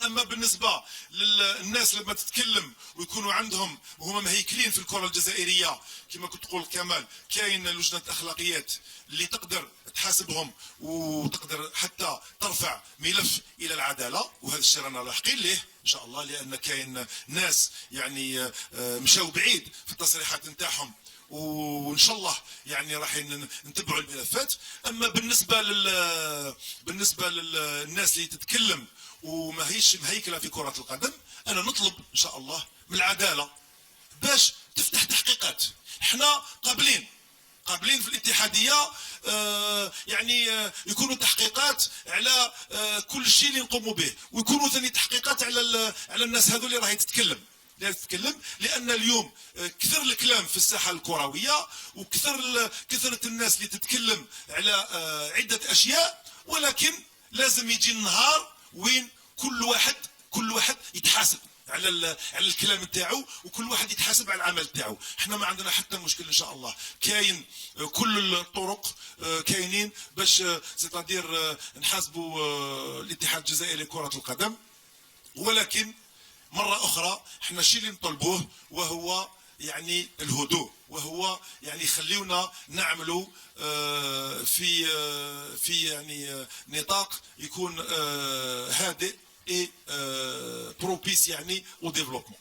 S1: اما بالنسبه للناس لما تتكلم ويكونوا عندهم وهما مهيكلين في الكره الجزائريه كما كنت تقول كمال، كاين لجنه اخلاقيات اللي تقدر تحاسبهم وتقدر حتى ترفع ملف الى العداله، وهذا الشيء رانا لاحقين ليه ان شاء الله، لان كاين ناس يعني مشاو بعيد في التصريحات نتاعهم وان شاء الله يعني راح نتبعوا الملفات. اما بالنسبه للناس اللي تتكلم وما هيش مهيكله في كره القدم، انا نطلب ان شاء الله من العداله باش تفتح تحقيقات. احنا قابلين في الاتحاديه يعني يكونوا تحقيقات على كل شيء اللي نقوموا به، ويكونوا ثاني تحقيقات على الناس هذو اللي راهي تتكلم، لان اليوم كثر الكلام في الساحه الكرويه كثرة الناس اللي تتكلم على عده اشياء، ولكن لازم يجي النهار وين كل واحد يتحاسب على الكلام تاعو، وكل واحد يتحاسب على العمل تاعو. احنا ما عندنا حتى مشكل ان شاء الله، كاين كل الطرق كاينين باش سيتادير نحاسبوا الاتحاد الجزائري لكرة القدم، ولكن مرة أخرى احنا الشيء اللي نطلبوه وهو يعني الهدوء، وهو يعني خليونا نعملوا في يعني نطاق يكون هادئ et propice يعني au développement.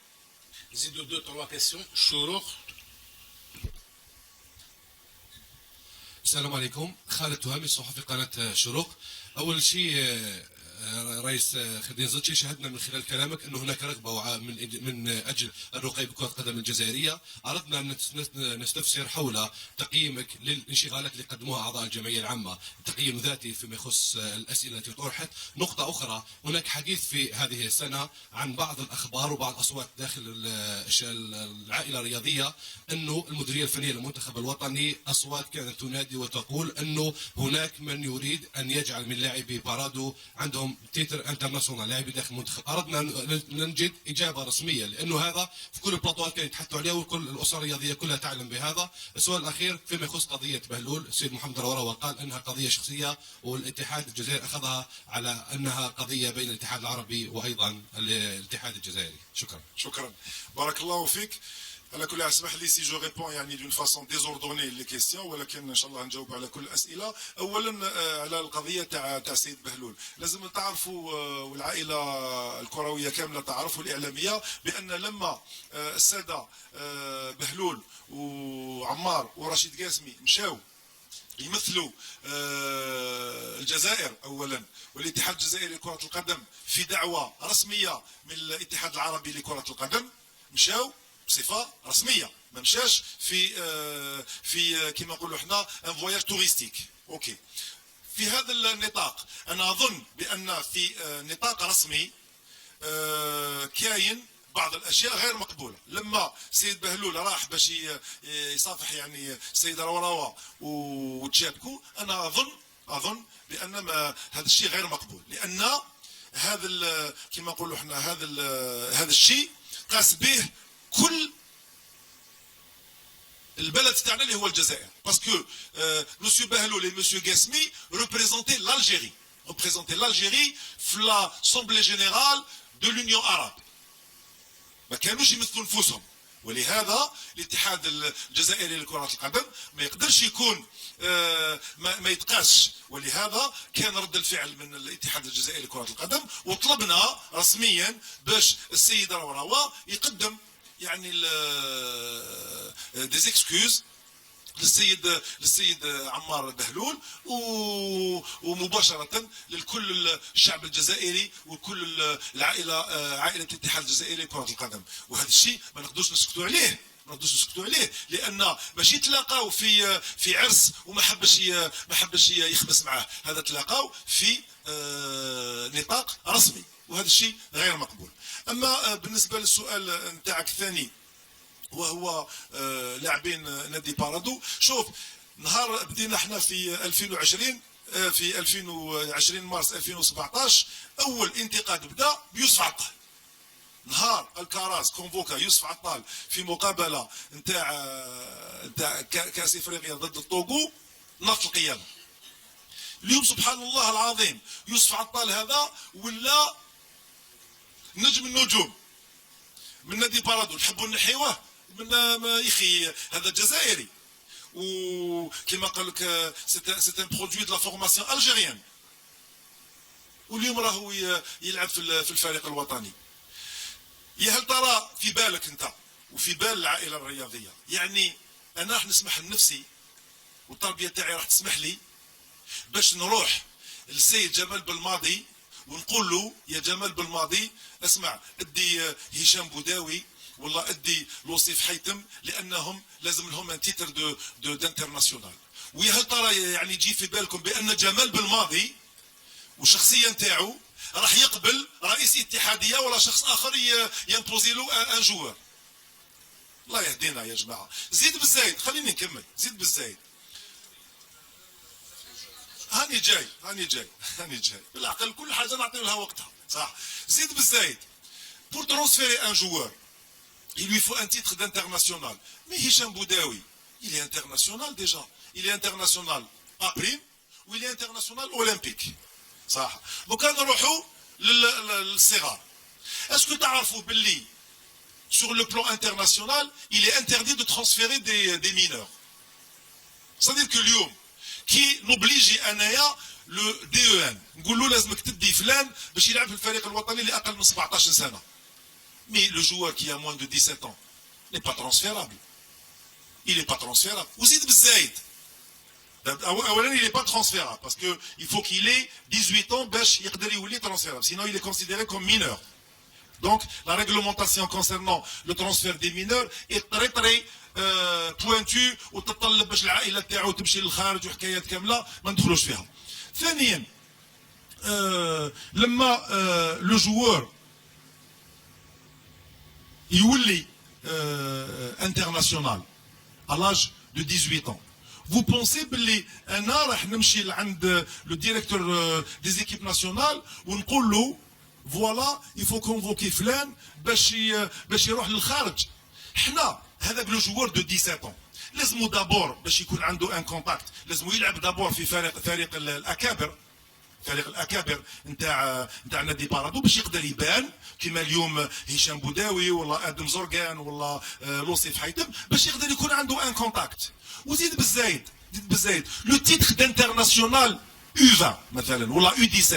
S3: نزيدوا 2-3 questions. شروق.
S8: السلام عليكم، خالد تهامي صحفي قناة شروق. أول شيء رئيس خديجة زوتشي، شاهدنا من خلال كلامك أنه هناك رغبة من أجل الرقي بكرة القدم الجزائرية. أردنا أن نستفسر حول تقييمك للانشغالات اللي قدموها أعضاء الجمعية العامة، تقييم ذاتي فيما يخص الأسئلة التي طرحت. نقطة أخرى، هناك حديث في هذه السنة عن بعض الأخبار وبعض الأصوات داخل العائلة الرياضية أنه المديرية الفنية للمنتخب الوطني أصوات كانت تنادي وتقول أنه هناك من يريد أن يجعل من لاعبي بارادو عندهم تيتر انترناسيونال، لاعبي داخل المنتخب. اردنا نجد اجابه رسميه، لانه هذا في كل البلاطوات كانوا يتحدثوا عليه وكل الاسر الرياضيه كلها تعلم بهذا. السؤال الاخير فيما يخص قضيه بهلول، السيد محمد الروراوي قال انها قضيه شخصيه، والاتحاد الجزائري اخذها على انها قضيه بين الاتحاد العربي وايضا الاتحاد الجزائري.
S1: شكرا بارك الله فيك. على كل حال اسمح لي سي جو ريبون يعني دون فاسون ديزوردوني لي كيستيون، ولكن ان شاء الله نجاوب على كل الاسئله. اولا على القضيه تاع السيد بهلول، لازم تعرفوا والعائله الكرويه كامله تعرف والاعلاميه بان لما الساده بهلول وعمار ورشيد قاسمي مشاو يمثلوا الجزائر اولا والاتحاد الجزائري لكره القدم في دعوه رسميه من الاتحاد العربي لكره القدم، مشاو بصفه رسميه، ما مشاش في كما نقولوا احنا ان فواياج توريستيك. اوكي، في هذا النطاق انا اظن بان في نطاق رسمي كاين بعض الاشياء غير مقبوله. لما سيد بهلول راح باش يصافح يعني السيد روراوا وتشابكوا، انا اظن بان هذا الشيء غير مقبول، لان هذا كما نقولوا احنا هذا الشيء قاس به كل البلد تاعنا اللي هو الجزائر، باسكو مسيو بهلول et monsieur Gassmi représentaient l'Algérie في l'Assemblée générale de l'Union arabe. ما كانوش يمثلوا نفوسهم، ولهذا الاتحاد الجزائري لكرة القدم ما يقدرش يكون ما يتقاسش، ولهذا كان رد الفعل من الاتحاد الجزائري لكرة القدم، وطلبنا رسميا باش السيد روراوا يقدم يعني ديزيكسكوز للسيد عمار بهلول ومباشرة لكل الشعب الجزائري وكل عائلة الاتحاد الجزائري لكرة القدم. وهذا الشيء ما نقدرش نسكتوا عليه، لأن ماشي تلاقاو في عرس وما حبش يخبس معاه، هذا تلاقاو في نطاق رسمي، وهذا الشيء غير مقبول. أما بالنسبة للسؤال نتاعك الثاني وهو لاعبين نادي بارادو، شوف نهار بدينا احنا في 2020 في 2020 مارس 2017 اول انتقاد بدا بيوسف عطال. نهار الكراز كونفوكا يوسف عطال في مقابله نتاع كاس افريقيا ضد الطوغو نفط القيامه. اليوم سبحان الله العظيم يوسف عطال هذا ولا نجم النجوم من نادي بارادو، نحبوا نحيوه من يخي هذا جزائري، وكما قال لك سي ان برودوي دو لا فورماسيون الجيريان، واليوم راهو يلعب في الفريق الوطني. يا هل ترى في بالك انت وفي بال العائله الرياضيه، يعني انا راح نسمح لنفسي والتربيه تاعي راح تسمح لي باش نروح للسيد جمال بالماضي ونقول له يا جمال بالماضي اسمع ادي هشام بوداوي والله ادي لوصيف حيتم لانهم لازم لهم ان تيتر دانترناسيونال. ويا هل ترى يعني يجي في بالكم بان جمال بالماضي والشخصيه نتاعو راح يقبل رئيس اتحاديه ولا شخص اخر يمبوزي له ان جوار؟ الله يهدينا يا جماعه. زيد بالزايد، خليني نكمل، زيد بالزايد. هاني جاي بالعقل، كل حاجه نعطيو لها وقتها، صح. زيد بالزايد. pour transférer un joueur il lui faut un titre d'international. Mais Hicham Boudaoui, il est international déjà. Il est international à prime ou il est international olympique. صح. Donc نروحوا للصغار. Est-ce que تعرفوا باللي sur le plan international il est interdit de transférer des mineurs. C'est-à-dire que اليوم كي نوبليجي انايا لو دي او ان نقول له لازمك تدي فلان باش يلعب في الفريق الوطني اللي اقل من 17 سنه. Mais le joueur qui a moins de 17 ans n'est pas transférable. Il n'est pas transférable. وزيد بالزايد. اولا il n'est pas transférable parce que il faut qu'il ait 18 ans باش يقدر يولي transférable. Sinon il est considéré comme mineur. Donc la réglementation concernant le transfert des mineurs est très بوينتو وتتطلب باش العائله تاعو تمشي للخارج وحكايات كامله ما ندخلوش فيها. ثانيا لما لو جوور يولي انترناسيونال à l'âge de 18 ans, vous pensez باللي انا راح نمشي لعند لو ديريكتور دي زيكيب ناسيونال ونقول له فوالا il faut convoquer فلان باش يروح للخارج؟ حنا هذاك لو جوور دو 17 ans لازمو دابور باش يكون عنده ان كونتاكت، لازمو يلعب دابور في فريق الاكابر، فريق الاكابر نتاع نادي بارادو باش يقدر يبان كما اليوم هشام بوداوي ولا ادم زرقان ولا لوصيف حيتم، باش يقدر يكون عنده ان كونتاكت. وزيد بالزايد لو تيتر دانترناسيونال U20 مثلا ولا U17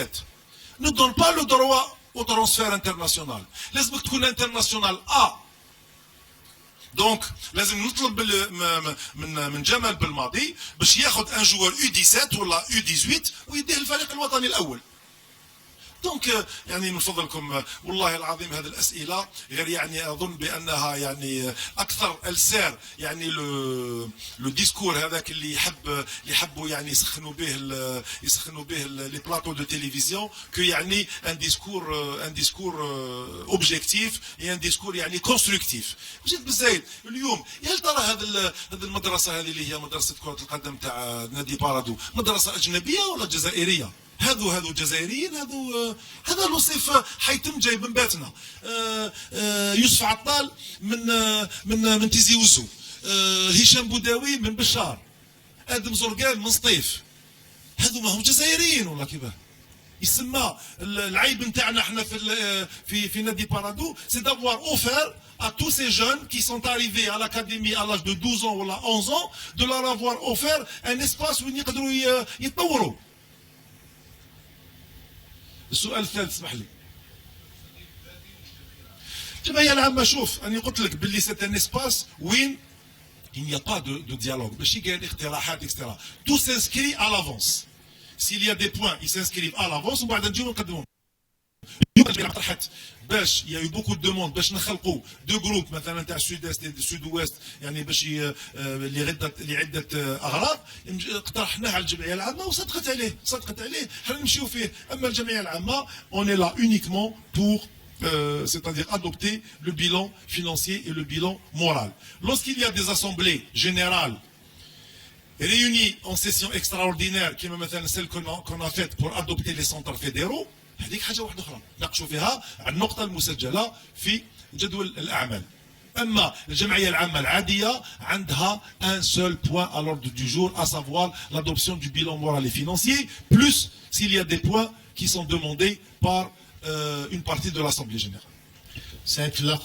S1: ne donne pas le droit au transfert international. لازمك تكون انترناسيونال دونك لازم نطلب من جمال بالماضي باش ياخذ ان جوار U17 ولا U18 ويديه الفريق الوطني الاول. دونك يعني من فضلكم والله العظيم هذه الاسئله غير يعني اظن بانها يعني اكثر السار يعني لو ديسكور هذاك اللي يحبوا يعني يسخنوا به لي بلاطو دو تيليفزيون كو يعني ان ديسكور اوبجيكتيف اي ان ديسكور يعني كونستركتيف. وزيد بالزايد اليوم هل ترى هذه المدرسه هذه اللي هي مدرسه كره القدم تاع نادي بارادو مدرسه اجنبيه ولا جزائريه؟ هذو جزائريين، هذا لوصيف حيتم جاي من باتنا، يوسف عطال من تيزي وزو، هشام بوداوي من بشار، ادم زرقان من سطيف. هذو ما هم جزائريين ولا كيفاه؟ يسمى العيب نتاعنا احنا في نادي بارادو, c'est d'avoir offert à tous ces jeunes qui sont arrivés à l'académie à l'âge de 12 ans ou 11 ans, de leur avoir offert un espace où يقدروا يتطوروا. السؤال الثالث اسمح لي. الجمعية العامة شوف أنا قلت لك باللي c'est un espace وين il n'y a pas de dialogue. ماشي قال اقتراحات etc. Tout s'inscrit à l'avance. S'il y a des points, ils s'inscrivent à l'avance وبعد نجيو نقدمهم. باش il y a eu beaucoup de demandes باش نخلقوا دو جروب مثلا تاع السود است السود ويست يعني باش لعده اغراض اقترحناه على الجمعيه العامه وصدقت عليه حنا نمشيو فيه. اما الجمعيه العامه on est là uniquement pour c'est-à-dire adopter le bilan financier et le bilan moral. Lorsqu'il y a des assemblées générales réunies en session extraordinaire qui مثلا celle qu'on a faite pour adopter les centres fédéraux, هذيك حاجه واحده اخرى ناقشوا فيها على النقطه المسجله في جدول الاعمال. اما الجمعيه العامه العاديه عندها un seul point à l'ordre du jour, à savoir l'adoption du bilan moral et financier, plus s'il y a des points qui sont demandés par une partie de l'Assemblée générale.
S3: C'est là.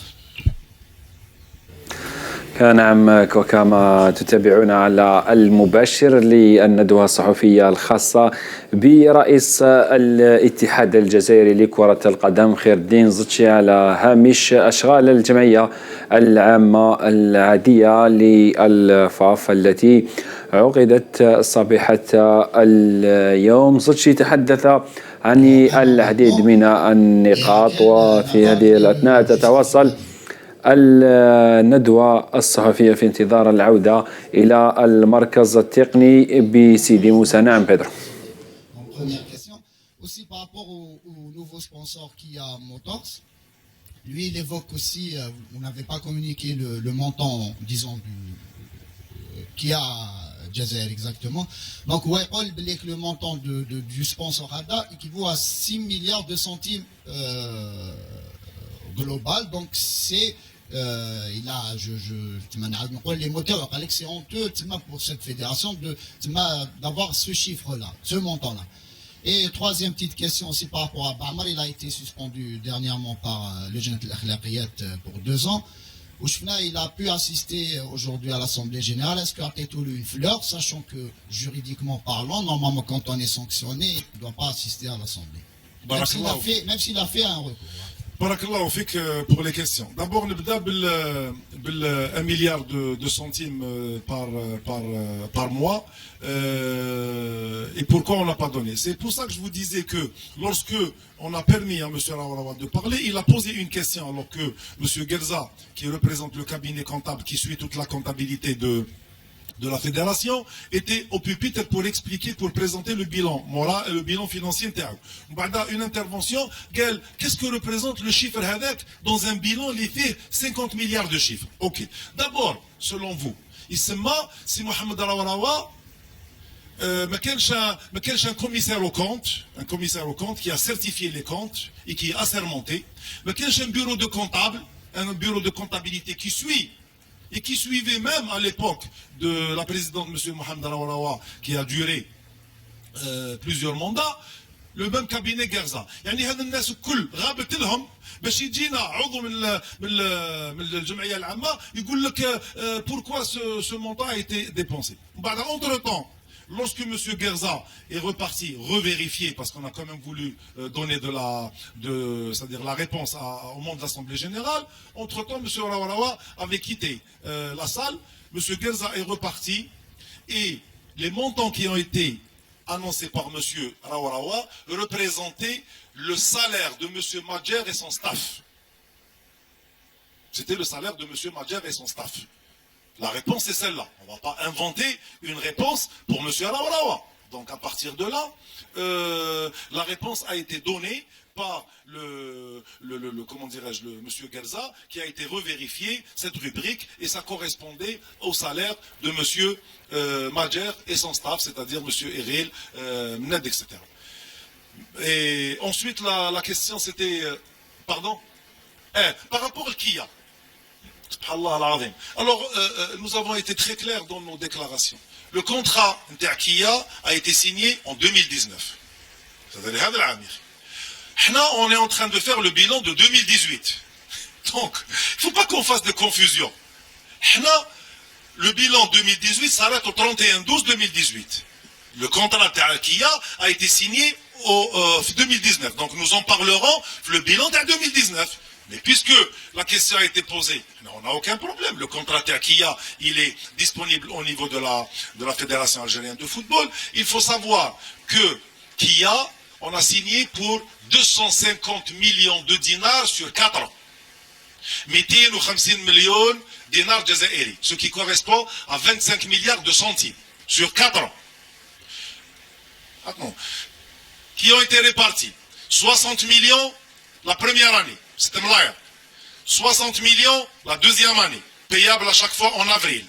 S9: نعم وكما تتابعون على المباشر للندوة الصحفية الخاصة برئيس الاتحاد الجزائري لكرة القدم خير الدين زتشي على هامش أشغال الجمعية العامة العادية للفاف التي عقدت صبيحة اليوم. زتشي تحدث عن العديد من النقاط وفي هذه الأثناء تتواصل الندوة الصحفية في انتظار العودة إلى المركز التقني بسيدي موسى. نعم بيدرو.
S10: Première question, aussi par rapport au nouveau sponsor qui a Motors, lui il évoque aussi, vous n'avez pas communiqué le montant, disons, qui a Jazair exactement. Donc ouais, Paul que le montant du sponsor ADA équivaut à 6 milliards de centimes global, donc c'est il a les moteurs c'est honteux pour cette fédération d'avoir ce chiffre là, ce montant là. Et troisième petite question aussi par rapport à Bamar, il a été suspendu dernièrement par le Jeunet al-Akhlaqiyat pour 2 ans. Il a pu assister aujourd'hui à l'Assemblée Générale. Est-ce qu'il a été une fleur, sachant que juridiquement parlant, normalement quand on est sanctionné, il ne doit pas assister à l'Assemblée, même s'il a fait un recours.
S1: بارك الله فيك pour les questions. D'abord نبدا بال 1 milliard de centimes par mois. Et pourquoi on n'a pas donné? C'est pour ça que je vous disais que lorsque on a permis à M. Rawarawa de parler, il a posé une question alors que M. Gerza, qui représente le cabinet comptable qui suit toute la comptabilité de la fédération, était au pupitre pour expliquer, pour présenter le bilan moral et le bilan financier. Une intervention, qu'est-ce que représente le chiffre Hadek dans un bilan, il fait 50 milliards de chiffres. Ok. D'abord, selon vous, si Mohamed Rawarawa, ما كانش un commissaire au compte qui a certifié les comptes et qui est assermenté, ما كانش un bureau de comptabilité qui suit et qui suivait même à l'époque de la présidente M. Mohamed Rawarawa qui a duré plusieurs mandats, le même cabinet Gerza. يعني هذا الناس الكل غابت لهم باش يجينا عضو من الجمعية العامة يقول لك pourquoi ce montant a été dépensé. Entre temps, lorsque M. Gerza est reparti, revérifié, parce qu'on a quand même voulu donner c'est-à-dire la réponse au monde de l'Assemblée Générale, entre-temps, M. Rawarawa avait quitté la salle, M. Gerza est reparti, et les montants qui ont été annoncés par M. Rawarawa représentaient le salaire de M. Madjer et son staff. C'était le salaire de M. Madjer et son staff. La réponse est celle-là. On ne va pas inventer une réponse pour M. Rawarawa. Donc à partir de là, la réponse a été donnée par comment dirais-je, le M. Gerza, qui a été revérifié, cette rubrique, et ça correspondait au salaire de M. Madjer et son staff, c'est-à-dire M. Eril, Mned, etc. Et ensuite, la question c'était, pardon, par rapport au Kia. Alors, nous avons été très clairs dans nos déclarations. Le contrat Kia a été signé en 2019. C'est-à-dire هذا العام. On est en train de faire le bilan de 2018. Donc, il ne faut pas qu'on fasse de confusion. Le bilan 2018 s'arrête au 31/12/2018. Le contrat Kia a été signé en 2019. Donc nous en parlerons le bilan de 2019. Mais puisque la question a été posée, on n'a aucun problème. Le contrat Kia, il est disponible au niveau de la Fédération algérienne de football. Il faut savoir que Kia, on a signé pour 250 millions de dinars sur 4 ans. 250 millions de dinars jazairi, ce qui correspond à 25 milliards de centimes sur 4 ans. Attends. Qui ont été répartis. 60 millions la première année, c'était Mlaïa. 60 millions la deuxième année, payable à chaque fois en avril.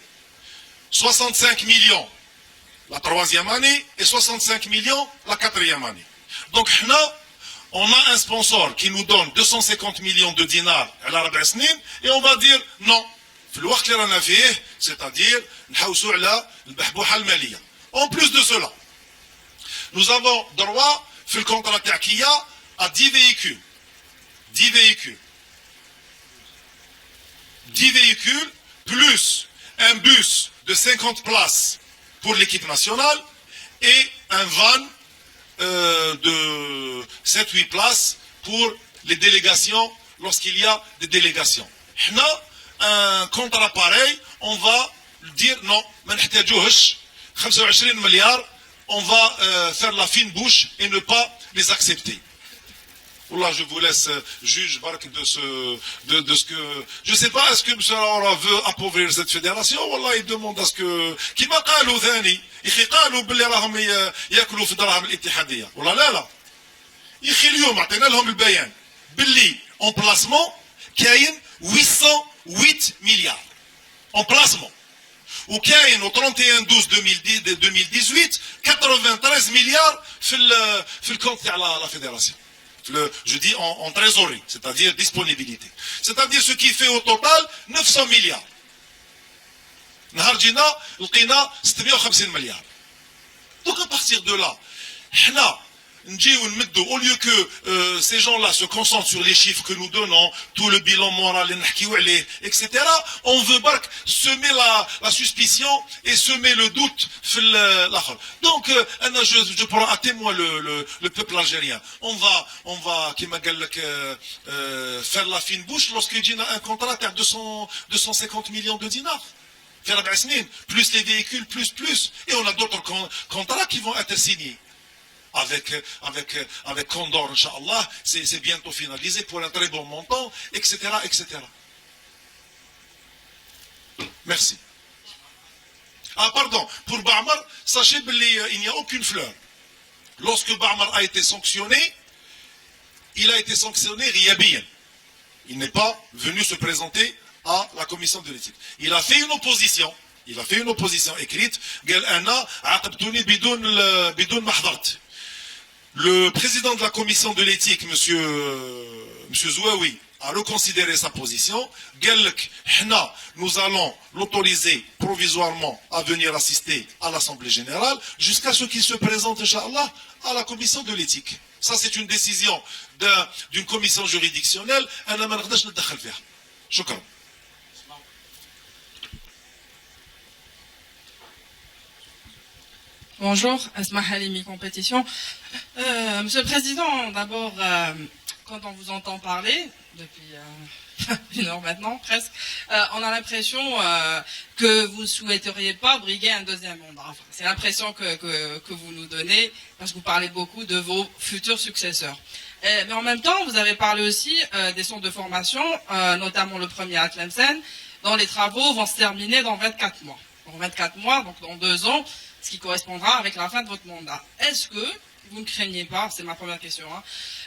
S1: 65 millions la troisième année et 65 millions la quatrième année. Donc, on a un sponsor qui nous donne 250 millions de dinars à l'Arabie Saoudite et on va dire non. C'est-à-dire, en plus de cela, nous avons droit, sur le contrat Kia, à 10 véhicules. 10 véhicules. 10 véhicules, plus un bus de 50 places pour l'équipe nationale et un van de 7-8 places pour les délégations, lorsqu'il y a des délégations. Un contrat pareil, on va dire non, 25 milliards, on va faire la fine bouche et ne pas les accepter. Là, je vous laisse juge de ce que... Je ne sais pas, est-ce que M. Aoura veut appauvrir cette fédération? Wallah, il demande à ce que... Qui m'a قالوا ثاني يخي قالوا باللي راهم ياكلوا في دراهم الاتحادية. والله لا. يخي اليوم عطينا لهم البيان باللي en placement كاين 808 milliards. En placement. وكاين au 31/12/2018 93 milliards في le compte تاع la fédération. Je dis en trésorerie, c'est-à-dire disponibilité. C'est-à-dire ce qui fait au total 900 milliards. نهار جينا لقينا 650 مليار. Donc à partir de là, au lieu que ces gens-là se concentrent sur les chiffres que nous donnons, tout le bilan moral, etc., on veut semer la suspicion et semer le doute. Donc, je prends à témoin le peuple algérien. On va faire la fine bouche lorsqu'il y a un contrat à 250 millions de dinars. Plus les véhicules, plus. Et on a d'autres contrats qui vont être signés. Avec Condor, Inch'Allah, c'est bientôt finalisé pour un très bon montant, etc., etc. Merci. Ah, pardon, pour Ba'mar, sachez qu'il n'y a aucune fleur. Lorsque Ba'mar a été sanctionné, il a été sanctionné riyabiyan. Il n'est pas venu se présenter à la commission de l'éthique. Il a fait une opposition. Il a fait une opposition écrite. Le président de la commission de l'éthique, monsieur Zouaoui, a reconsidéré sa position. Nous allons l'autoriser provisoirement à venir assister à l'Assemblée générale jusqu'à ce qu'il se présente, Inch'Allah, à la commission de l'éthique. Ça, c'est une décision d'une commission juridictionnelle. Shukran.
S11: Bonjour, Asma Halimi, compétition. Monsieur le Président, d'abord, quand on vous entend parler, depuis une heure maintenant, presque, on a l'impression que vous ne souhaiteriez pas briguer un deuxième mandat. Enfin, c'est l'impression que vous nous donnez, parce que vous parlez beaucoup de vos futurs successeurs. Mais en même temps, vous avez parlé aussi des centres de formation, notamment le premier à Tlemcen, dont les travaux vont se terminer dans 24 mois. Dans 24 mois, donc dans 2 ans, ce qui correspondra avec la fin de votre mandat. Est-ce que vous ne craignez pas, c'est ma première question,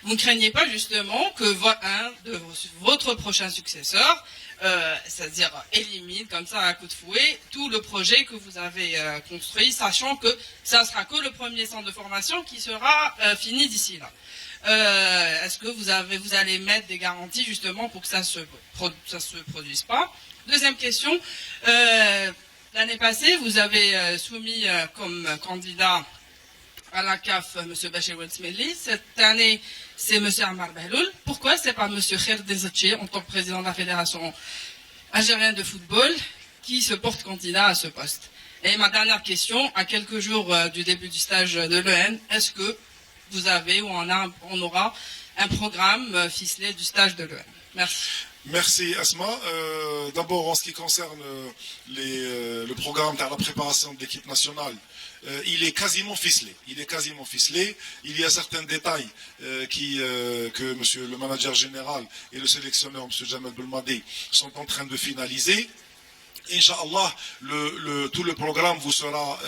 S11: vous ne craignez pas justement que votre prochain successeur, c'est-à-dire élimine comme ça à coup de fouet tout le projet que vous avez construit, sachant que ça sera que le premier centre de formation qui sera fini d'ici là. Est-ce que vous allez mettre des garanties justement pour que ça se produise pas? Deuxième question, l'année passée, vous avez soumis comme candidat à la CAF, M. Bachir Oueltsmeli. Cette année, c'est M. Ammar Behloul. Pourquoi ce n'est pas M. Khair Dezatchi, en tant que président de la Fédération algérienne de football, qui se porte candidat à ce poste? Et ma dernière question, à quelques jours du début du stage de l'EN, est-ce que vous avez ou on aura un programme ficelé du stage de l'EN? Merci.
S1: Merci Asma. D'abord en ce qui concerne le programme de la préparation de l'équipe nationale, il est quasiment ficelé. Il y a certains détails que monsieur le manager général et le sélectionneur, monsieur Jamal Belmadi, sont en train de finaliser. Inch'Allah, tout le programme vous sera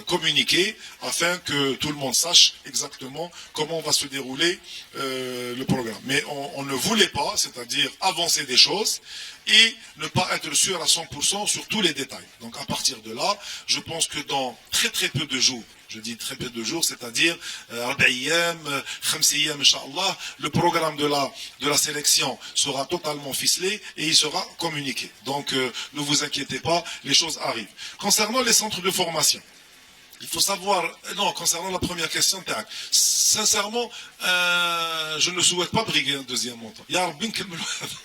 S1: communiqué afin que tout le monde sache exactement comment va se dérouler le programme. Mais on ne voulait pas, c'est-à-dire avancer des choses et ne pas être sûr à 100% sur tous les détails. Donc à partir de là, je pense que dans très très peu de jours, je dis très peu de jours, c'est-à-dire le programme de la sélection sera totalement ficelé et il sera communiqué. Donc ne vous inquiétez pas, les choses arrivent. Concernant les centres de formation, il faut savoir, non, concernant la première question, sincèrement, je ne souhaite pas briguer un deuxième montant. Ya Rabbi نكملوا هذا.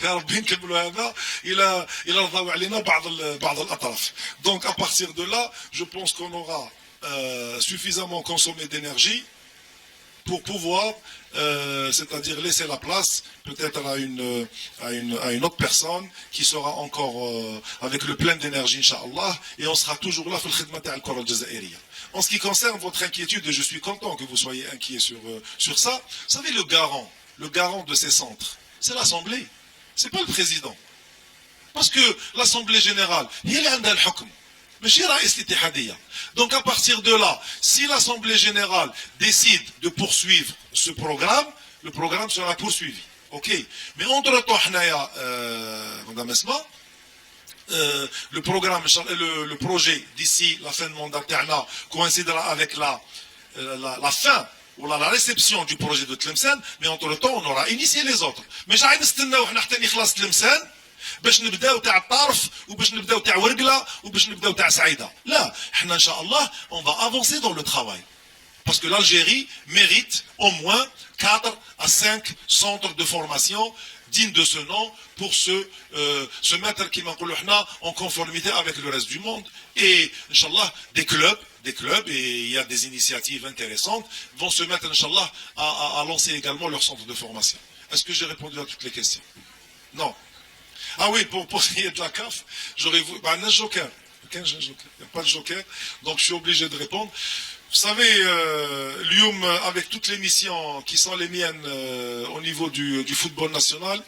S1: يا ربي نكملوا هذا إلى رضاو علينا بعض الأطراف. Donc à partir de là, je pense qu'on aura suffisamment consommé d'énergie pour pouvoir, c'est-à-dire laisser la place peut-être à une autre personne qui sera encore avec le plein d'énergie, Inch'Allah, et on sera toujours là pour le khidmat al Kora al-Jazairiyya. En ce qui concerne votre inquiétude, et je suis content que vous soyez inquiet sur ça, vous savez, le garant de ces centres, c'est l'Assemblée, c'est pas le président. Parce que l'Assemblée générale, il y a un hukm. Donc à partir de là, si l'Assemblée générale décide de poursuivre ce programme, le programme sera poursuivi. Ok. Mais entre-temps, Madame Esma, le programme, le projet d'ici la fin de mandat coïncidera avec la fin ou la réception du projet de Tlemcen, mais entre-temps, on aura initié les autres. Mais j'ai باش نبداو تاع الطرف وباش نبداو تاع ورقله وباش نبداو تاع سعيده لا احنا ان شاء الله on va avancer dans le travail parce que l'Algérie mérite au moins 4 à 5 centres de formation dignes de ce nom pour se mettre en conformité avec le reste du monde et inchallah des clubs et il y a des initiatives intéressantes vont se mettre inchallah à lancer également leur centre de formation. Est-ce que j'ai répondu à toutes les questions? Non. Ah oui, pour ce qui est de la CAF, j'aurais voulu. Un joker. Il n'y a pas de joker, donc je suis obligé de répondre. Vous savez, l'IUM, avec toutes les missions qui sont les miennes au niveau du football national,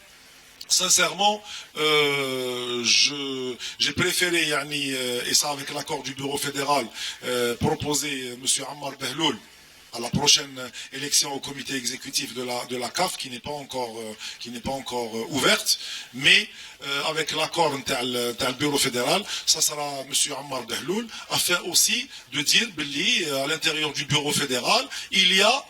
S1: sincèrement, j'ai préféré, et ça avec l'accord du bureau fédéral, proposer M. Ammar Behloul à la prochaine élection au comité exécutif de la CAF qui n'est pas encore ouverte, mais avec l'accord du bureau fédéral, ça sera M. Ammar Behloul, afin aussi de dire à l'intérieur du bureau fédéral, il y a,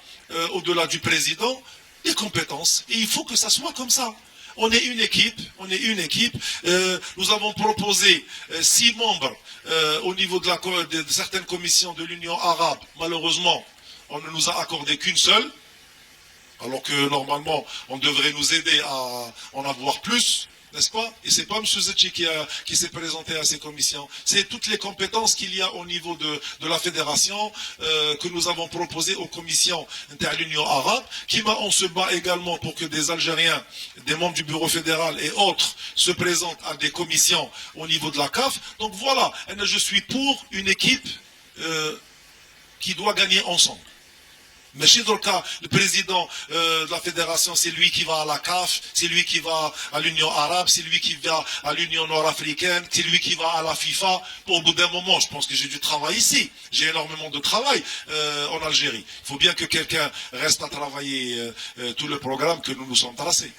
S1: au-delà du président, des compétences. Et il faut que ça soit comme ça. On est une équipe. Nous avons proposé 6 membres au niveau de certaines commissions de l'Union arabe. Malheureusement, on ne nous a accordé qu'une seule, alors que normalement, on devrait nous aider à en avoir plus, n'est-ce pas? Et c'est pas M. Zetchi qui s'est présenté à ces commissions. C'est toutes les compétences qu'il y a au niveau de la fédération que nous avons proposées aux commissions de l'Union arabe, on se bat également pour que des Algériens, des membres du bureau fédéral et autres se présentent à des commissions au niveau de la CAF. Donc voilà, je suis pour une équipe qui doit gagner ensemble. Mais chez le président de la fédération, c'est lui qui va à la CAF, c'est lui qui va à l'Union arabe, c'est lui qui va à l'Union nord-africaine, c'est lui qui va à la FIFA. Au bout d'un moment, je pense que j'ai du travail ici. J'ai énormément de travail en Algérie. Il faut bien que quelqu'un reste à travailler tout le programme que nous nous sommes tracés.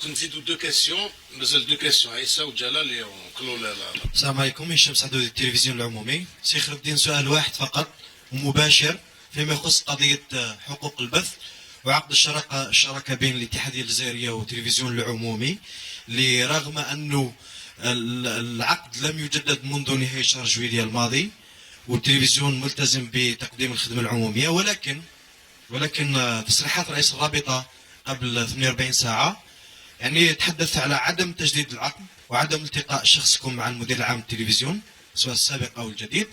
S3: نزيدوا 2 questions مازال 2 questions عيسى وجلال ينقلوا
S12: السلام عليكم. هشام سعدود التلفزيون العمومي. سي خير الدين، سؤال واحد فقط ومباشر فيما يخص قضية حقوق البث وعقد الشراكة بين الاتحادية الجزائرية والتلفزيون العمومي، اللي رغم أنه العقد لم يجدد منذ نهاية شهر جويلية الماضي والتلفزيون ملتزم بتقديم الخدمة العمومية، ولكن تصريحات رئيس الرابطة قبل 48 ساعة يعني تحدث على عدم تجديد العقد وعدم التقاء شخصكم مع المدير العام للتلفزيون سواء السابق أو الجديد.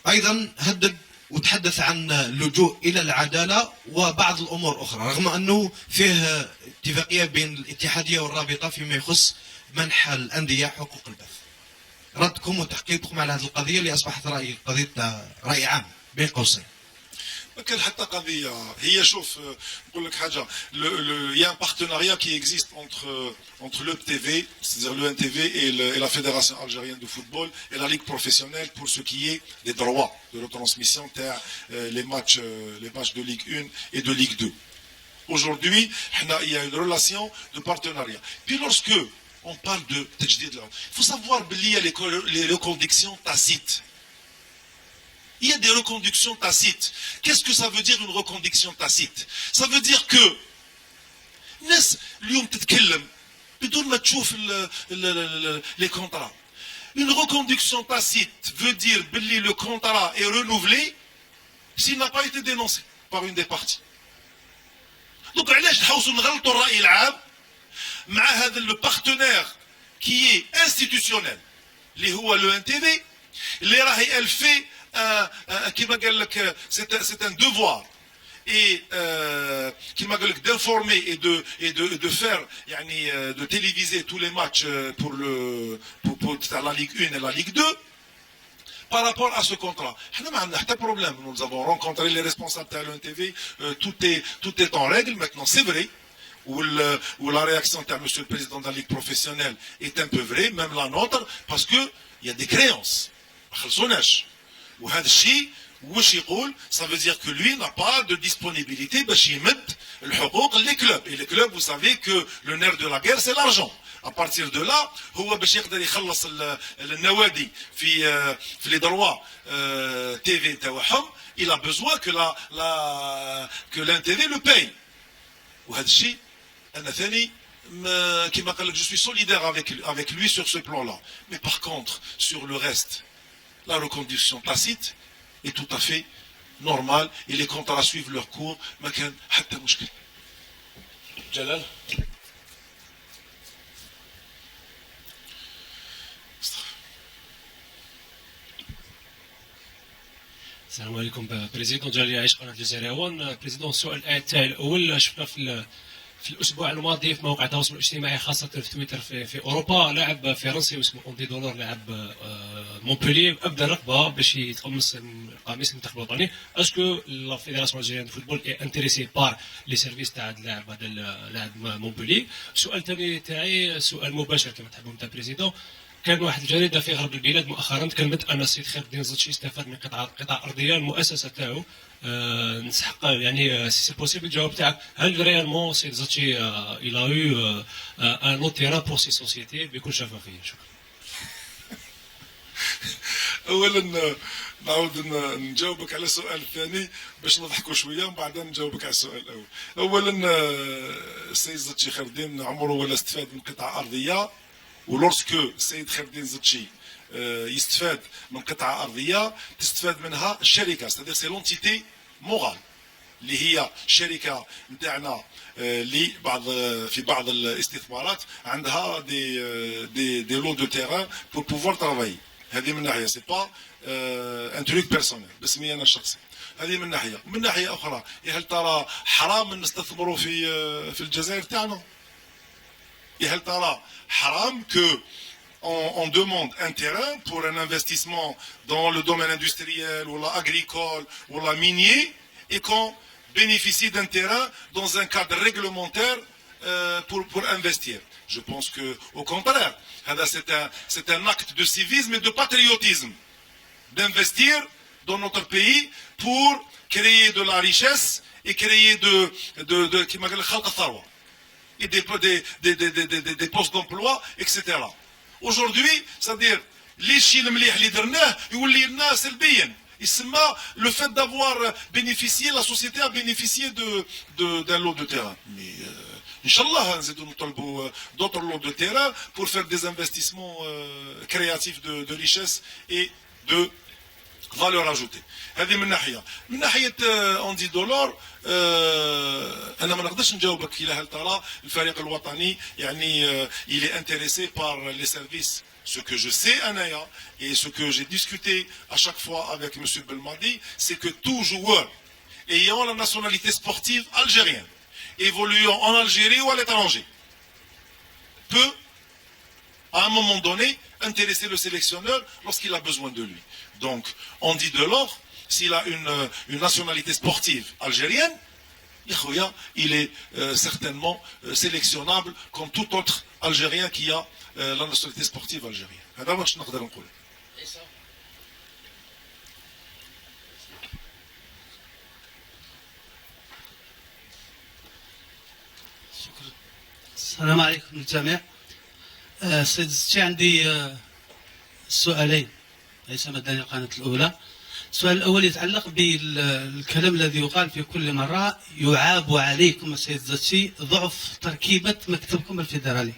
S12: أيضا هدد وتحدث عن اللجوء إلى العدالة وبعض الأمور الأخرى، رغم أنه فيه اتفاقية بين الاتحادية والرابطة فيما يخص منح الأندية حقوق البث. ردكم وتحقيقكم على هذه القضية اللي أصبحت قضية رأي عام بين قوسين.
S1: ما كان حتى قضيه هي شوف نقول لك حاجه il y a un partenariat qui existe entre le TV, c'est-à-dire le NTV et la Fédération algérienne de football et la ligue professionnelle pour ce qui est des droits de retransmission les matchs de Ligue 1 et de Ligue 2. Aujourd'hui, il y a une relation de partenariat. Puis lorsque on parle de tajdid, il faut savoir qu'il y a les reconductions tacites. Il y a des reconductions tacites. Qu'est-ce que ça veut dire une reconduction tacite? Ça veut dire que الناس اليوم تتكلم بدون ما تشوف les contrats. Une reconduction tacite veut dire que le contrat est renouvelé s'il n'a pas été dénoncé par une des parties. Donc علاش نحاولوا نغلطوا الرأي العام مع هذا le partenaire qui est institutionnel اللي هو le NTV اللي راهي elle fait كما قال لك c'est un devoir et كما قال لك d'informer et de faire يعني de téléviser tous les matchs pour la Ligue 1 et la Ligue 2 par rapport à ce contrat. حنا ما عندنا حتى problème. Nous avons rencontré les responsables de l'NTV, tout est en règle maintenant, c'est vrai. Où la réaction de monsieur le président de la Ligue professionnelle est un peu vraie, même la nôtre, parce qu'il y a des créances. وهذا الشيء واش يقول ça veut dire que lui n'a pas de disponibilité باش يمد الحقوق les clubs. Et les clubs, vous savez que le nerf de la guerre c'est l'argent. À partir de là هو باش يقدر يخلص النوادي في les droits TV تاعهم il a besoin que l'NTV le paye. وهذا الشيء انا ثاني كما قال لك je suis solidaire avec lui sur ce plan là. Mais par contre sur le reste la reconduction tacite est tout à fait normale et les contrats suivent leur cours. ما كان حتى مشكل.
S3: جلال.
S13: السلام عليكم بريزيدون ديال يعيش قناه الجزائريه. هو بريزيدون السؤال تاعي الاول شفنا في الاسبوع الماضي في مواقع التواصل الاجتماعي خاصه في تويتر في اوروبا لاعب فرنسي اسمه اوندي دولار لاعب مونبوليي ابدا رغبه باش يتقمص قميص المنتخب الوطني. اسكو لا فيدراسيون الجزائريه دو فوتبول اي انتريسي بار لي سيرفيس تاع اللاعب هذا اللاعب مونبوليي. السؤال الثاني تاعي سؤال مباشر كما تحبوا نتاع بريزيدون. كان واحد الجريده في غرب البلاد مؤخرا تكلمت ان السيد خير الدين زرتشي استفاد من قطع ارضيه المؤسسه تاعو. نسحق يعني سي بوسيبل الجواب تاعك هل ريالمون السيد زرتشي الى يو ان اوت تيران بور سي سوسيتي بكل شفافيه؟ شكرا.
S1: اولا نعاود نجاوبك على السؤال الثاني باش نضحكوا شويه ومن بعد نجاوبك على السؤال الاول. اولا السيد زرتشي خير الدين عمره ولا استفاد من قطعه ارضيه. ولورسك السيد خير الدين زرتشي يستفاد من قطعه ارضيه تستفاد منها الشركه ستادير سي لونتيتي مورال اللي هي الشركه نتاعنا اللي في بعض الاستثمارات عندها دي لو دو تيران بور بوفوار ترافاي. هذه من ناحيه سي با ان تروك بيرسونيل باسمي انا الشخصي. هذه من ناحيه. من ناحيه اخرى هل ترى حرام نستثمروا في الجزائر تاعنا؟ هل ترى حرام que on demande un terrain pour un investissement dans le domaine industriel ou agricole ou minier et qu'on bénéficie d'un terrain dans un cadre réglementaire pour investir? Je pense que au contraire, c'est un acte de civisme et de patriotisme d'investir dans notre pays pour créer de la richesse et créer كما قال خلق الثروة et des postes d'emploi, etc. Aujourd'hui, c'est-à-dire, les شيء المليح اللي درناه يولي لنا سلبيا. Le fait d'avoir bénéficié, la société a bénéficié d'un lot de terrain. Mais Inch'Allah, nous avons d'autres lots de terrain pour faire des investissements créatifs de richesse et de valeur ajoutée. هذه من ناحية أندي دولار أنا ما نقدرش نجاوبك إلى هل ترى الفريق الوطني يعني il est intéressé par les services. Ce que je sais, Anaya, et ce que j'ai discuté à chaque fois avec M. Belmadi, c'est que tout joueur ayant la nationalité sportive algérienne, évoluant en Algérie ou à l'étranger, peut, à un moment donné, intéresser le sélectionneur lorsqu'il a besoin de lui. Donc, on dit de l'or, s'il a une nationalité sportive algérienne, il est certainement sélectionnable comme tout autre Algérien qui a la nationalité sportive algérienne. هذا واش نقدر نقول.
S14: السلام عليكم للجميع. سيد الزكي عندي سؤالين ليس مدني القناة الأولى. السؤال الأول يتعلق بالكلام الذي يقال في كل مرة يعاب عليكم السيد الزكي ضعف تركيبة مكتبكم الفيدرالي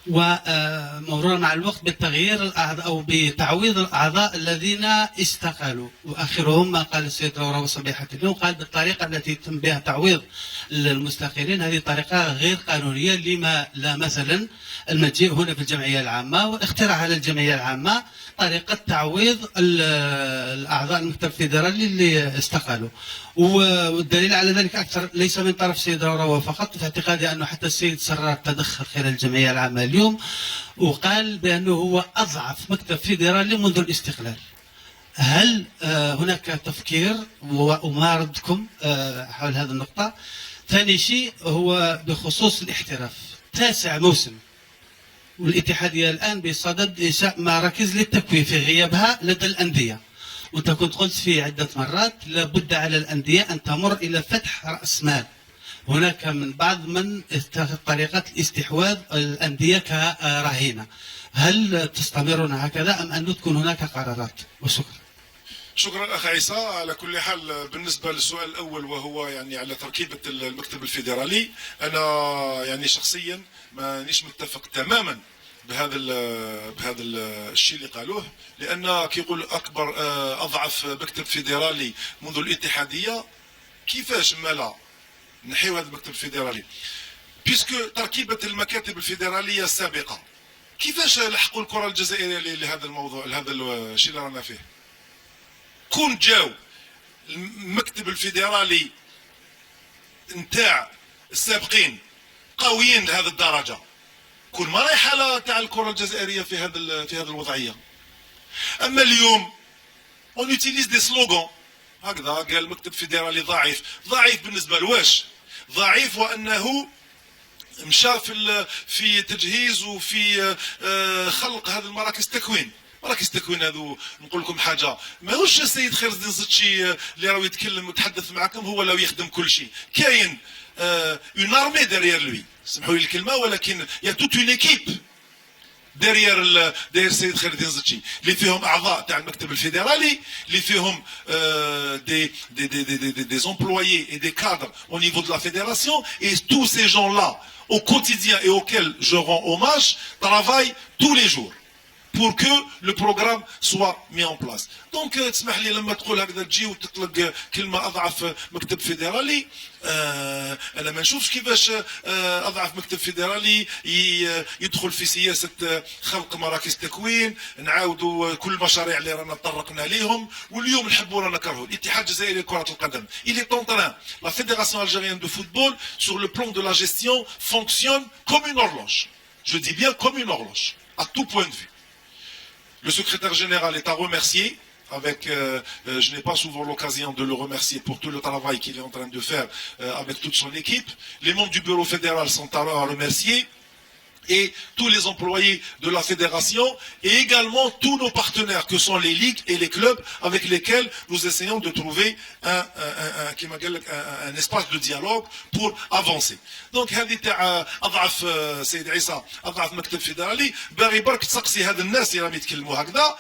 S14: ومرورا مع الوقت بتغيير الأعضاء أو بتعويض الأعضاء الذين استقالوا وآخرهم ما قال السيد روراو صبيحة اليوم قال بالطريقة التي تم بها تعويض المستقيلين هذه طريقة غير قانونية لما لا مثلا المجيء هنا في الجمعية العامة والاقتراح على الجمعية العامة طريقة تعويض الأعضاء المكتب الفيدرالي اللي استقالوا والدليل على ذلك أكثر ليس من طرف السيد روراو فقط في اعتقادي أنه حتى السيد سرار تدخل خلال الجمعية العامة اليوم وقال بأنه هو أضعف مكتب فيدرالي منذ الاستقلال. هل هناك تفكير وما ردكم حول هذه النقطة؟ ثاني شيء هو بخصوص الاحتراف 9 موسم والاتحادية الآن بصدد إنشاء مراكز للتكوين في غيابها لدى الأندية وأنت كنت قلت في عدة مرات لابد على الأندية أن تمر إلى فتح رأس مال. هناك من بعض من اتخذ طريقة الاستحواذ الأندية كرهينة. هل تستمرون هكذا أم أن تكون هناك قرارات؟ وشكرا.
S1: شكرا أخ عيسى. على كل حال بالنسبة للسؤال الأول وهو يعني على تركيبة المكتب الفيدرالي أنا يعني شخصيا مانيش متفق تماما بهذا الشيء اللي قالوه لأن كي يقول أكبر أضعف مكتب فيدرالي منذ الاتحادية كيفاش مالا نحيو هذا المكتب الفيدرالي بيسكو تركيبة المكاتب الفيدرالية السابقة كيفاش لحقوا الكرة الجزائرية لهذا الموضوع لهذا الشيء اللي رانا فيه كون جاو المكتب الفيدرالي نتاع السابقين قويين لهذه الدرجة كون ما رايح حالة تاع الكرة الجزائرية في هذه الوضعية. أما اليوم on utilise des slogans هكذا قال المكتب الفيدرالي ضعيف بالنسبة لواش ضعيف وأنه مشى في تجهيز وفي خلق هذه المراكز التكوين. مراكز التكوين هذو نقول لكم حاجه ماهوش السيد خير الدين زتشي اللي راهو يتكلم ويتحدث معكم هو لو يخدم كل شيء كاين اون ارمي ديريير لوي سمحوا لي الكلمه ولكن يا توت اون ايكيب ديريير السيد خير الدين زتشي اللي فيهم اعضاء تاع المكتب الفيدرالي اللي فيهم des employés et des cadres au niveau de la fédération et tous ces gens là au quotidien et auxquels je rends hommage travaillent tous les jours pour que le programme soit mis en place. Donc تسمح لي لما تقول هكذا تجي وتطلق كلمه اضعف مكتب فيدرالي انا ما نشوفش كيفاش اضعف مكتب فيدرالي يدخل في سياسه خلق مراكز تكوين نعاودوا كل المشاريع اللي رانا تطرقنا ليهم واليوم نحبوا رانا نكرهوا الاتحاد الجزائري لكره القدم il est en train la fédération algérienne de football sur le plan de la gestion fonctionne comme une horloge. Je dis bien comme une horloge à tout point de vue. Le secrétaire général est à remercier. Je n'ai pas souvent l'occasion de le remercier pour tout le travail qu'il est en train de faire avec toute son équipe. Les membres du bureau fédéral sont à remercier. Et tous les employés de la fédération et également tous nos partenaires que sont les ligues et les clubs avec lesquels nous essayons de trouver un espace de dialogue pour avancer. Donc هذه تاع اضعف سيد عيسى اضعف مكتب فيدرالي باغي برك تسقسي هاد الناس اللي راهم يتكلموا هكذا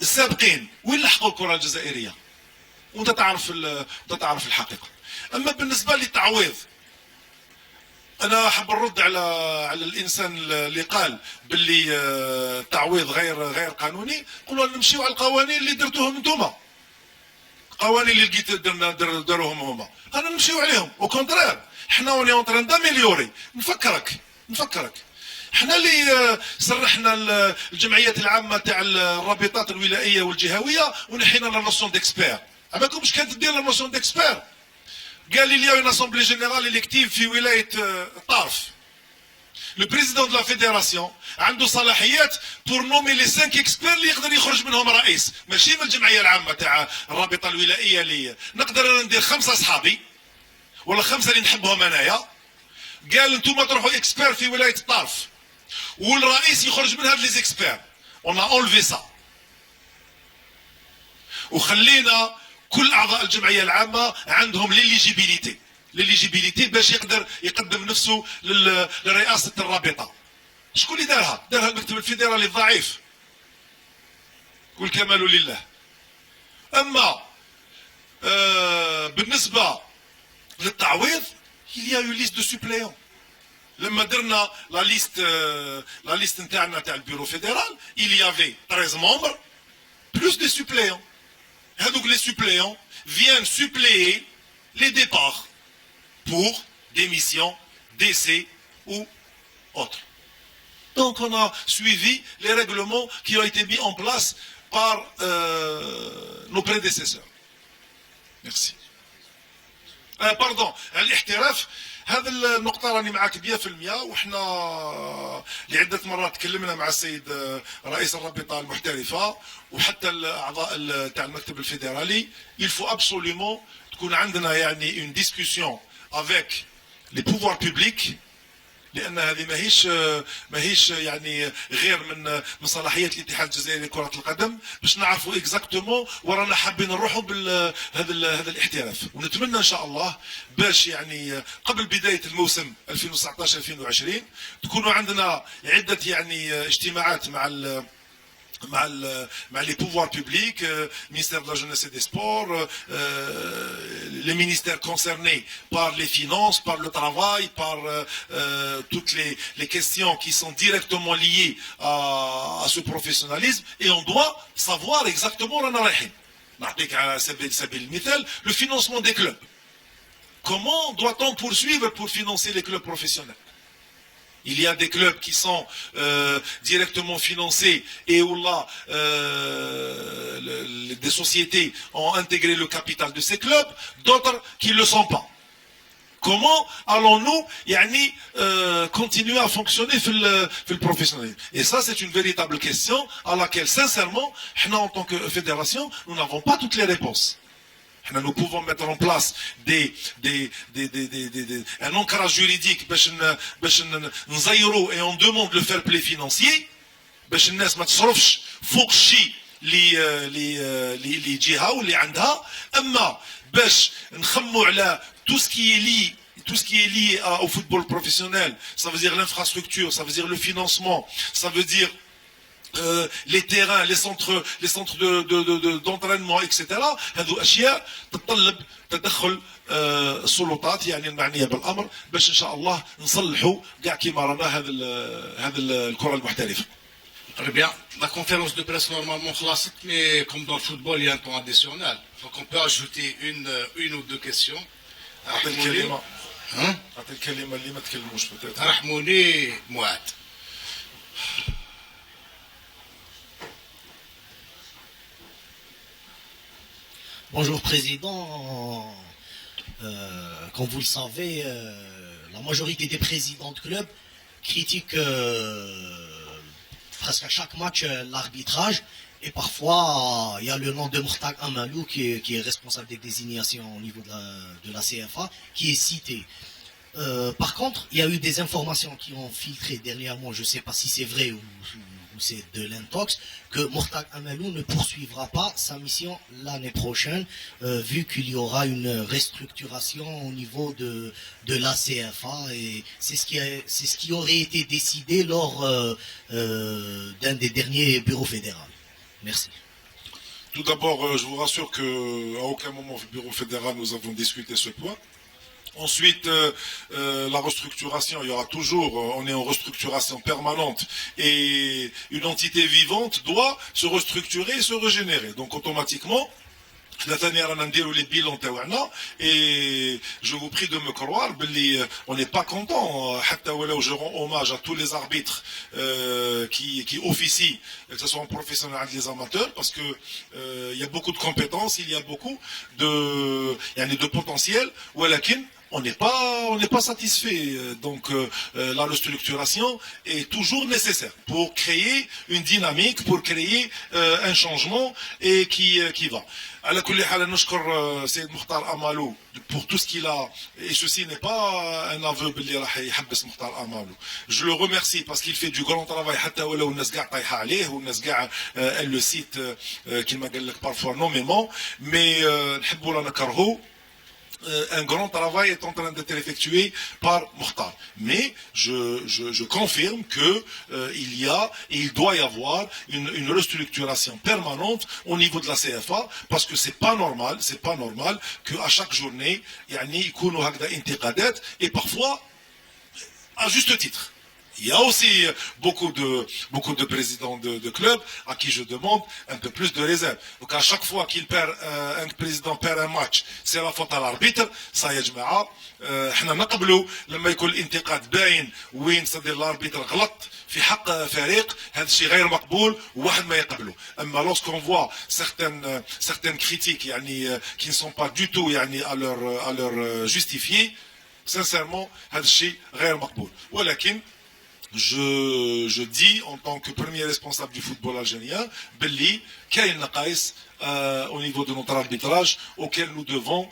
S1: السابقين وين لحقوا الكره الجزائريه، وانت تعرف الحقيقه. اما بالنسبه للتعويض، انا حاب نرد على الانسان اللي قال باللي التعويض غير قانوني. نقولوا نمشيو على القوانين اللي درتوهم انتوما، القوانين اللي لقيت داروهم هما، انا نمشيو عليهم. او كونترير حنا اوني اون تران داميليوري. نفكرك حنا اللي سرحنا الجمعيات العامه تاع الرابطات الولائيه والجهويه ونحينا لا نوسيون ديكسبير. عباكم مش كانت دير لا نوسيون ديكسبير؟ قال لي اون اسامبلي جينيرال الكتيف في ولايه طرف. لو بريزيدون دو لا فيديراسيون عنده صلاحيات بور نومي لي 5 اكسبير اللي يقدر يخرج منهم رئيس، ماشي من الجمعيه العامه تاع الرابطه الولائيه اللي نقدر انا ندير 5 اصحابي ولا 5 اللي نحبهم انايا. قال انتم تروحوا اكسبير في ولايه الطرف والرئيس يخرج من هاد لي زيكسبير. اون اونلفي سا وخلينا كل اعضاء الجمعيه العامه عندهم ليليجيبيليتي باش يقدر يقدم نفسه لرئاسه الرابطه. شكون اللي دارها المكتب الفيدرالي الضعيف، والكمال لله. اما بالنسبه للتعويض il y a eu liste de suppléants. لما درنا لا ليست نتاعنا تاع البيرو فيدرال il y avait 13 membres plus des suppléants. Donc les suppléants viennent suppléer les départs pour démission, décès ou autre. Donc on a suivi les règlements qui ont été mis en place par nos prédécesseurs. Merci. Pardon, الاحتراف هذا النقطة راني معاك 100%. وحنا لعدة مرات تكلمنا مع السيد رئيس الرابطة المحترفة وحتى الأعضاء تاع المكتب الفيدرالي. il faut absolument تكون عندنا يعني une discussion avec les pouvoirs publics، لأن هذه ماهيش يعني غير من صلاحيات الاتحاد الجزائري لكرة القدم، باش نعرفوا اكزاكتومون ورانا حابين نروحوا هذا الاحتراف. ونتمنى ان شاء الله باش يعني قبل بداية الموسم 2019-2020 تكونوا عندنا عدة يعني اجتماعات مع les pouvoirs publics, ministère de la jeunesse et des sports, les ministères concernés par les finances, par le travail, par toutes les questions qui sont directement liées à ce professionnalisme. Et on doit savoir exactement le financement des clubs. Comment doit-on poursuivre pour financer les clubs professionnels? Il y a des clubs qui sont directement financés et où là, des sociétés ont intégré le capital de ces clubs, d'autres qui ne le sont pas. Comment allons-nous continuer à fonctionner dans le professionnalisme? Et ça, c'est une véritable question à laquelle, sincèrement, en tant que fédération, nous n'avons pas toutes les réponses. Nous pouvons mettre en place un ancrage juridique et on demande le fair play financier باش الناس ما تصرفش فوق الشيء اللي جهه واللي عندها. اما باش نخموا على tout ce qui est lié au football professionnel, ça veut dire l'infrastructure, ça veut dire le financement, ça veut dire les terrains, les centres d'entraînement, etc. هذو أشياء تتطلب تدخل السلطات يعني المعنية بالأمر باش إن شاء الله نصلحوا كاع كيما رانا هذا الكرة المحترفة.
S3: Très bien. La conférence de presse normalement خلصت, mais comme dans le football il y a un temps additionnel, donc on peut ajouter une ou deux questions.
S1: أعطي الكلمة. أعطي الكلمة اللي ما تكلموش peut-être.
S3: رحموني موعد.
S15: Bonjour Président, comme vous le savez, la majorité des présidents de clubs critiquent presque à chaque match l'arbitrage et parfois il y a le nom de Mourtag Amalou qui est responsable des désignations au niveau de la CFA qui est cité. Par contre, il y a eu des informations qui ont filtré dernièrement, je ne sais pas si c'est vrai ou c'est de l'intox, que Mourtag Amalou ne poursuivra pas sa mission l'année prochaine, vu qu'il y aura une restructuration au niveau de la CFA, et c'est ce qui aurait été décidé lors d'un des derniers bureaux fédéraux. Merci.
S1: Tout d'abord, je vous rassure qu'à aucun moment au bureau fédéral nous avons discuté ce point. Ensuite, la restructuration, il y aura toujours, on est en restructuration permanente et une entité vivante doit se restructurer et se régénérer. Donc automatiquement, les bilans et je vous prie de me croire, on n'est pas content. Je rends hommage à tous les arbitres qui officient, que ce soit en professionnel et les amateurs, parce que il y a beaucoup de compétences, il y a beaucoup de potentiel. On n'est pas satisfait. Donc la restructuration est toujours nécessaire pour créer une dynamique, pour créer un changement et qui va. على كل حال نشكر سيد مختار أمالو pour tout ce qu'il a, et ceci n'est pas un aveu باللي راح يحبس مختار أمالو. Je le remercie parce qu'il fait du grand travail حتى ولو الناس قاع طايحة عليه والناس قاع elle le cite كما قال لك parfois nommément, mais نحبوا ولا نكرهوا. Un grand travail est en train d'être effectué par Mokhtar. Mais je confirme que il doit y avoir une restructuration permanente au niveau de la CFA, parce que c'est pas normal qu'à chaque journée, يكونوا هكذا انتقادات, et parfois à juste titre. Il y a aussi beaucoup de présidents de clubs à qui je demande un peu plus de réserve. Donc à chaque fois un président perd un match, c'est la faute à l'arbitre. Ça y est, جماعة احنا نقبلوا لما يكون الانتقاد باين وين صدر الاربيتر غلط في حق فريق, هذا الشيء غير مقبول وواحد ما يقبله. اما lorsqu'on voit certaines critiques qui ne sont pas du tout à leur justifier, sincèrement هذا الشيء غير مقبول. ولكن je dis en tant que premier responsable du football algérien, Belli, كاين نقائص au niveau de notre arbitrage auquel nous devons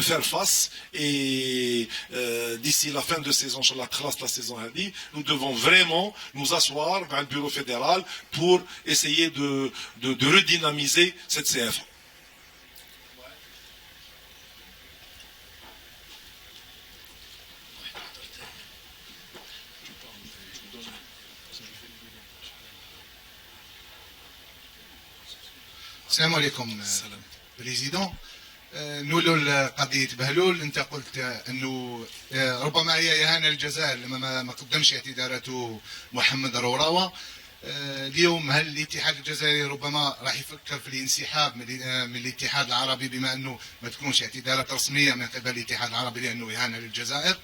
S1: faire face, et d'ici la fin de saison, la saison, nous devons vraiment nous asseoir dans le bureau fédéral pour essayer de redynamiser cette CFA.
S16: السلام عليكم بريزيدون. نقولوا قضية بهلول، انت قلت انه ربما هي اهانة للجزائر لما ما قدمش اعتذاراته محمد روراوة. اليوم هل الاتحاد الجزائري ربما راح يفكر في الانسحاب من الاتحاد العربي بما انه ما تكونش اعتذارات رسمية من قبل الاتحاد العربي لانه اهانة للجزائر؟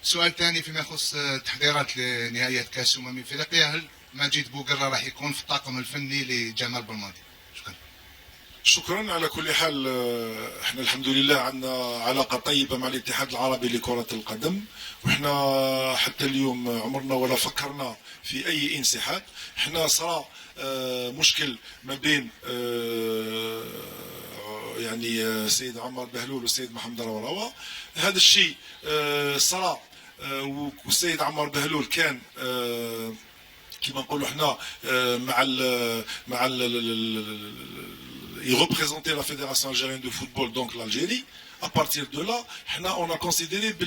S16: سؤال ثاني فيما يخص تحضيرات لنهاية كأس افريقيا، هل مجيد بوقرة راح يكون في الطاقم الفني لجمال بلماضي؟
S1: شكرا. على كل حال احنا الحمد لله عندنا علاقة طيبة مع الاتحاد العربي لكرة القدم، واحنا حتى اليوم عمرنا ولا فكرنا في اي انسحاب. احنا صار مشكل ما بين سيد عمار بهلول والسيد محمد روراوة. هذا الشيء صار، والسيد عمار بهلول كان كما نقولوا احنا مع il représentait la Fédération algérienne de football, donc l'Algérie. À partir de là, on a considéré que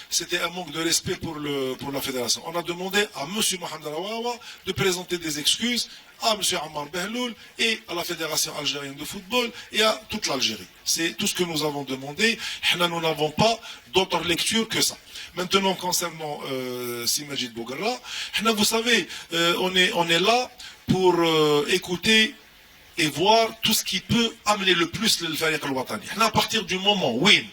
S1: c'était un manque de respect pour la Fédération. On a demandé à M. Mohamed Rawawa de présenter des excuses à M. Ammar Behloul et à la Fédération algérienne de football et à toute l'Algérie. C'est tout ce que nous avons demandé. Nous n'avons pas d'autre lecture que ça. Maintenant, concernant Simajid Bougarra, vous savez, on est là pour écouter et voir tout ce qui peut amener le plus le Fariq al-Watani. À partir du moment où M.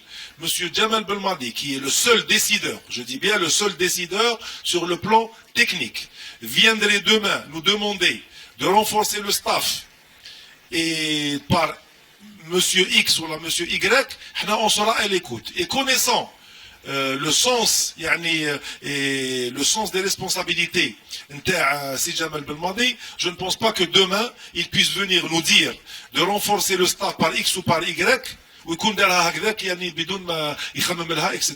S1: Jamal Belmadi, qui est le seul décideur, je dis bien le seul décideur sur le plan technique, viendrait demain nous demander de renforcer le staff, et par monsieur X ou la monsieur Y, on sera à l'écoute. Et connaissant le sens et le sens des responsabilités Si Jamal Belmadi, je ne pense pas que demain il puisse venir nous dire de renforcer le staff par X ou par Y ويكون دارها هكذاك بدون ما يخمم لها etc.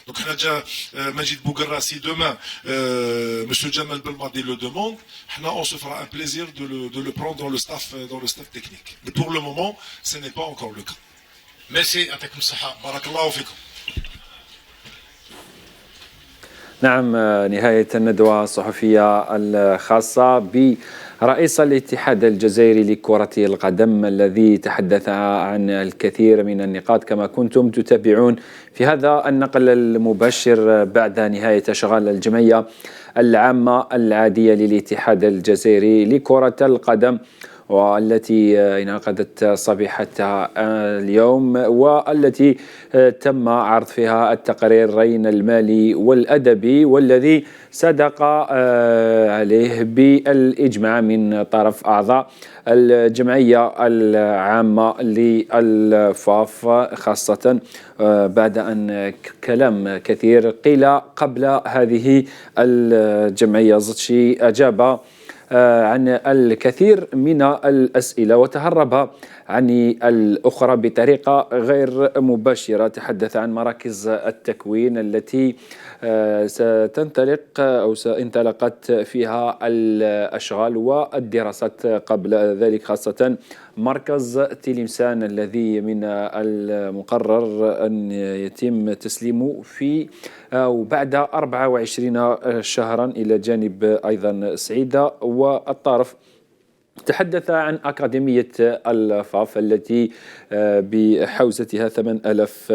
S1: Donc احنا جا مجيد بوغرا si demain monsieur Jamal Belmadi le demande, on se fera un plaisir de le prendre dans le staff technique. Mais pour le moment, ce n'est pas encore le cas.
S3: Merci, يعطيكم الصحة.
S1: بارك الله فيكم.
S9: نعم، نهاية الندوة الصحفية الخاصة رئيس الاتحاد الجزائري لكرة القدم الذي تحدث عن الكثير من النقاط كما كنتم تتابعون في هذا النقل المباشر بعد نهاية أشغال الجمعية العامة العادية للاتحاد الجزائري لكرة القدم، والتي انعقدت صبيحة اليوم، والتي تم عرض فيها التقريرين المالي والأدبي، والذي صدق عليه بالإجماع من طرف أعضاء الجمعية العامة للفاف، خاصة بعد أن كلام كثير قيل قبل هذه الجمعية. زتشي أجاب عن الكثير من الأسئلة وتهرب عن الأخرى بطريقة غير مباشرة. تحدث عن مراكز التكوين التي ستنطلق أو انطلقت فيها الأشغال والدراسات قبل ذلك، خاصة مركز تلمسان الذي من المقرر أن يتم تسليمه في أو بعد 24 شهرا، إلى جانب أيضا سعيدة والطارف. تحدث عن أكاديمية الفاف التي بحوزتها 8000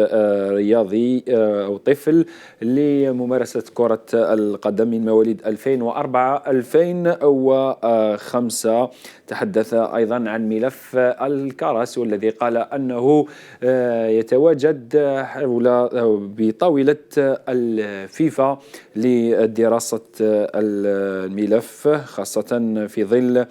S9: رياضي أو طفل لممارسة كرة القدم من مواليد 2004-2005. تحدث أيضا عن ملف الكراسي، والذي قال أنه يتواجد بطاولة الفيفا لدراسة الملف، خاصة في ظل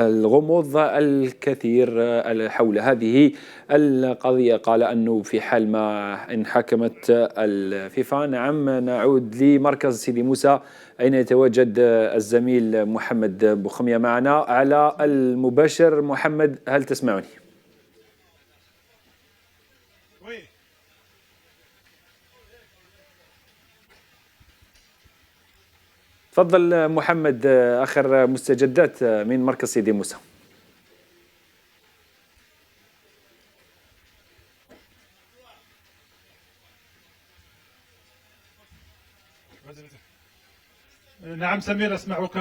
S9: الغموض الكثير حول هذه القضية. قال أنه في حال ما انحكمت الفيفا، نعم، نعود لمركز سيدي موسى أين يتواجد الزميل محمد بوخمية معنا على المباشر. محمد، هل تسمعني؟ تفضل محمد، آخر مستجدات من مركز سيدي موسى.
S17: نعم سمير، أسمعك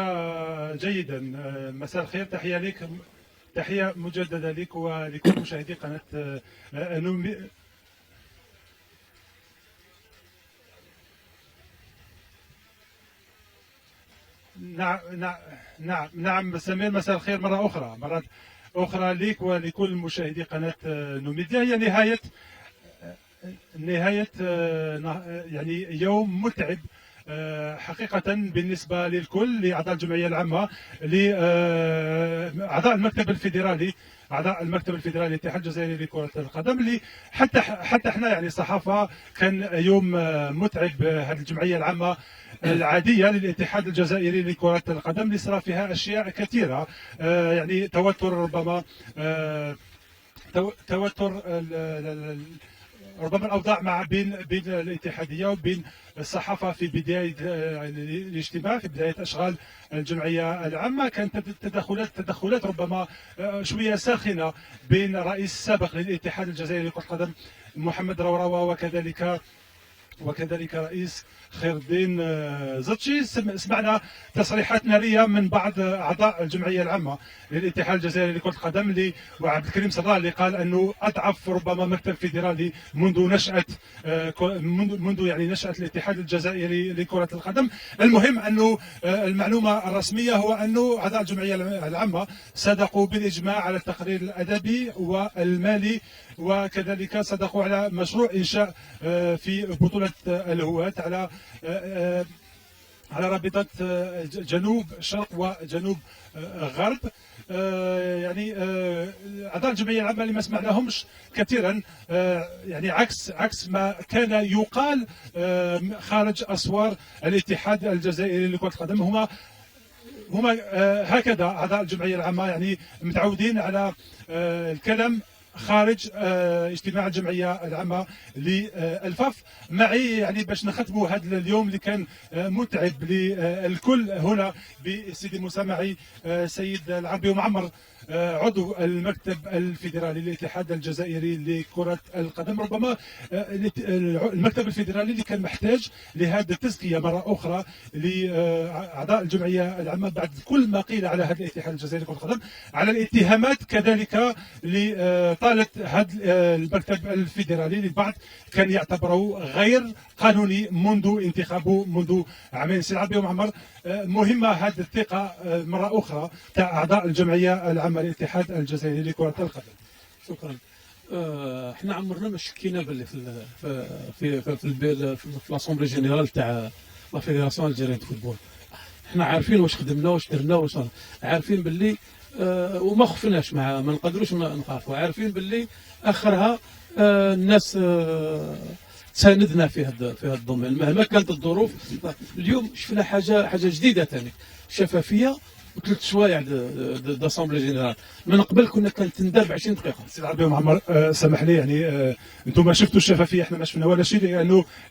S17: جيدا. مساء الخير، تحية لك، تحية مجددة لك ولكل مشاهدي قناة نومي. نعم سمير، مساء الخير مرة أخرى لك ولكل مشاهدي قناة نوميديا. هي نهاية يعني يوم متعب حقيقة بالنسبة للكل، لأعضاء الجمعية العامة، لأعضاء المكتب الفيدرالي، أعضاء المكتب الفيدرالي للاتحاد الجزائري لكرة القدم، اللي حتى احنا يعني الصحافة كان يوم متعب. هذه الجمعية العامة العادية للاتحاد الجزائري لكرة القدم اللي صار فيها أشياء كثيرة، يعني توتر، ربما توتر ربما الأوضاع بين الاتحادية وبين الصحافة في بداية الاجتماع، في بداية أشغال الجمعية العامة. كانت تدخلات ربما شوية ساخنة بين الرئيس السابق للاتحاد الجزائري لكرة القدم محمد روراوة وكذلك رئيس خير الدين زتشي. سمعنا تصريحات نارية من بعض أعضاء الجمعية العامة للاتحاد الجزائري لكرة القدم، اللي وعبد الكريم صراء، اللي قال أنه أضعف ربما مكتب فيدرالي منذ يعني نشأة الاتحاد الجزائري لكرة القدم. المهم أنه المعلومة الرسمية هو أنه أعضاء الجمعية العامة صدقوا بالإجماع على التقرير الأدبي والمالي، وكذلك صدقوا على مشروع إنشاء في بطولة الهواة على رابطة جنوب شرق وجنوب غرب. يعني أعضاء الجمعية العامة اللي ما سمعناهمش كثيرا، يعني عكس ما كان يقال خارج أسوار الاتحاد الجزائري لكرة القدم. هما هكذا أعضاء الجمعية العامة، يعني متعودين على الكلام خارج اجتماع الجمعيه العامه للفاف. معي يعني باش نختموا هذا اليوم اللي كان متعب للكل هنا بسيدي موسى. معي سيد العربي ومعمر عضو المكتب الفيدرالي للاتحاد الجزائري لكرة القدم. ربما المكتب الفيدرالي اللي كان محتاج لهذه التزكية مرة أخرى لأعضاء الجمعية العامة بعد كل ما قيل على هذا الاتحاد الجزائري لكرة القدم، على الاتهامات كذلك لطالة هذا المكتب الفيدرالي البعض كان يعتبره غير قانوني منذ انتخابه منذ عامين. سي العربي ومعمر، مهمة هذه الثقة مرة أخرى تاع أعضاء الجمعية العامة للاتحاد الجزائري لكرة القدم.
S18: شكرا. احنا عمرنا ما شكينا باللي في لاسومبلي جينيرال تاع لا فيدراسيون الجزائريه دو فوتبول. احنا عارفين واش خدمنا واش درنا واش عارفين باللي وما خفناش ما نقدروش نخافوا، عارفين باللي اخرها الناس تساندنا في هذا الضمن مهما كانت الظروف. اليوم شفنا حاجه جديده ثاني، شفافيه وثلاث شوايع داسامبلي جينيرال. من قبل كانت تندار ب 20 دقيقه.
S17: سي العربي ومعمر، سامح لي يعني انتم شفتوا الشفافيه، احنا ما شفنا ولا شيء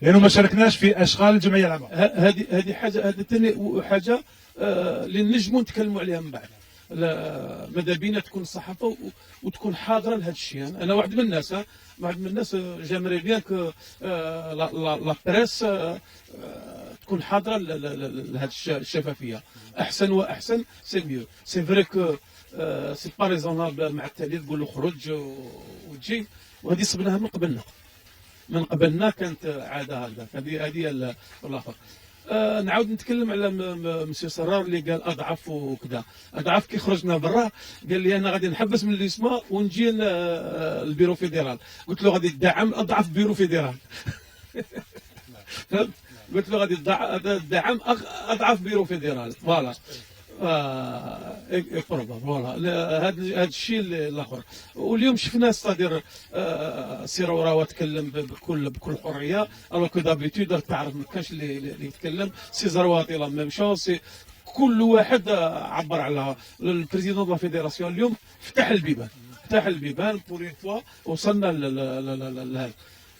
S17: لانه ما شاركناش في اشغال الجمعيه العامه.
S18: هذه حاجه، هذا ثاني حاجه اللي نجموا نتكلموا عليها من بعد. ماذا بينا تكون الصحافه وتكون حاضره لهذا الشيء. انا واحد من الناس جامري بيان كو لا بريس تكون حاضره لهذه الشفافيه. احسن واحسن سي ميو. سي فري كو سي با ريزونابل مع التالي تقول له خرج وتجي، وهذه صبناها من قبلنا كانت عاده هكذا. هذه الاخر. نعاود نتكلم على مسيو سرار اللي قال اضعف وكذا. اضعف كي خرجنا برا قال لي انا غادي نحبس من الاسماء ونجي البيرو فيدرال. قلت له غادي تدعم اضعف بيرو فيدرال. قلت له غادي تدعم اضعف بيرو فيدرال. فوالا فوالا هذا الشيء الاخر. واليوم شفنا ستادير سي رورا تكلم بكل حريه، الوغ كو دابيتود تعرف ما كانش اللي يتكلم. سي زرواتي لا ميم شونس، كل واحد عبر على البريزيدون دو لا فيدراسيون. اليوم فتح البيبان بور اون فوا وصلنا لهذا.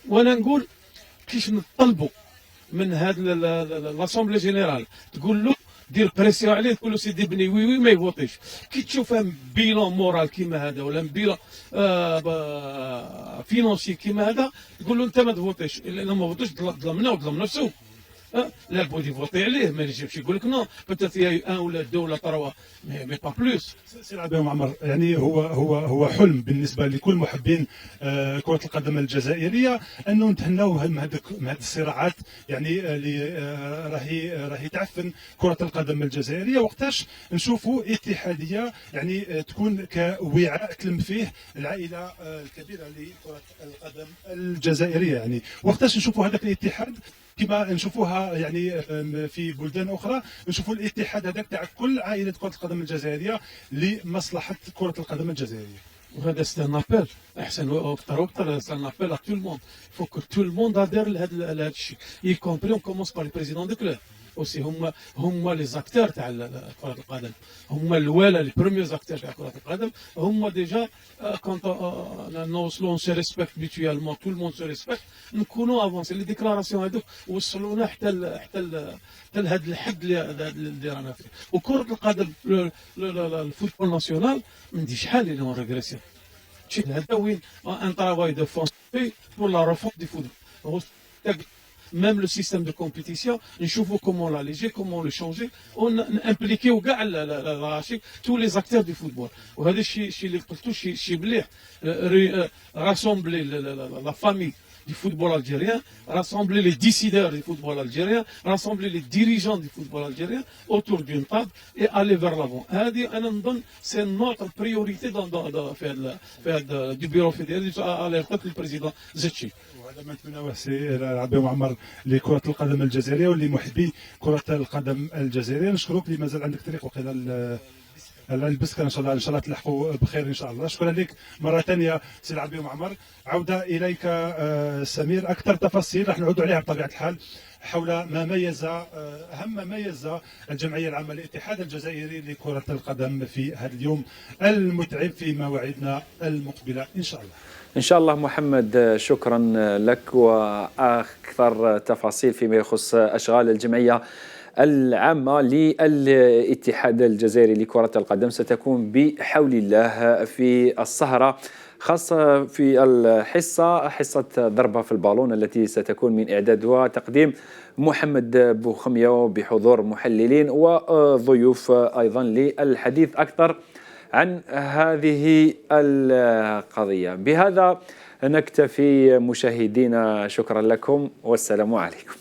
S18: وانا نقول كيش نطلبوا من هذا لاسومبلي جينيرال تقول له دير بريسيون عليه، تقول له سيدي بني وي ما يفوتيش. كي تشوف بيلون مورال كيما هذا ولا بيلون فينونسي كيما هذا تقول له انت ما تفوتيش، الا ما فوتيش ظلمنا وظلم نفسه. لا بودي يفوتي عليه، ما يجيبش يقول لك نو بوتيت يا ان ولا دو ولا تروا مي با بلوس.
S17: سي العربي ومعمر، يعني هو حلم بالنسبه لكل محبين كره القدم الجزائريه انه نتهناو من هذه الصراعات يعني اللي راهي تعفن كره القدم الجزائريه. وقتاش نشوفوا اتحاديه يعني تكون كوعاء تلم فيه العائله الكبيره لكره القدم الجزائريه. يعني وقتاش نشوفوا هذاك الاتحاد كما نشوفوها يعني في بلدان اخرى، نشوفوا الاتحاد هذاك تاع كل عائله كره القدم الجزائريه لمصلحه كره القدم الجزائريه.
S18: وهذا سي ان ابل احسن واكثر سي ان ابل ا تو الموند. فو كو تو الموند ادير لهذا الشيء، y compris on commence par les présidents de club. aussi هما لي زاكتور تاع كره القدم، هما الولا لي بروميير زاكتور تاع كره القدم. هما ديجا كونت نوصلوا سي ريسبكت ميتويالمون تو الموند سو ريسبكت، نكونوا افونسي لي ديكلاراسيون هذوك وصلونا حتى لهذا الحد اللي رانا فيه. وكره القدم الفوتبول ناسيونال من دي شحال اللي هو ريغريسيون. هذا وين ان ترافاي دو فون بور لا ريفورم دي فوتبول. Même le système de compétition, nous voyons comment l'alléger, comment le changer. On implique tous les acteurs du football. Rassembler la famille du football algérien, rassembler les décideurs du football algérien, rassembler les dirigeants du football algérien autour d'une table et aller vers l'avant. C'est notre priorité du bureau fédéral, à l'époque du président Zetchi.
S17: هذا ما نتمناوه سي العربي ومعمر لكرة القدم الجزائرية ولمحبي كرة القدم الجزائرية. نشكرك اللي مازال عندك طريق وقيل البسكه ان شاء الله تلحقوا بخير ان شاء الله. شكرا لك مره ثانيه سي العربي ومعمر. عوده اليك سمير، اكثر تفاصيل راح نعود عليها بطبيعه الحال حول ما ميز اهم ما ميز الجمعيه العامه للاتحاد الجزائري لكره القدم في هذا اليوم المتعب في مواعيدنا المقبله ان شاء الله.
S9: إن شاء الله محمد، شكرا لك. وأكثر تفاصيل فيما يخص أشغال الجمعية العامة للاتحاد الجزائري لكرة القدم ستكون بحول الله في السهرة، خاصة في حصة ضربة في البالون التي ستكون من إعداد وتقديم محمد بوخمية بحضور محللين وضيوف أيضا للحديث أكثر عن هذه القضية. بهذا نكتفي مشاهدينا، شكرا لكم والسلام عليكم.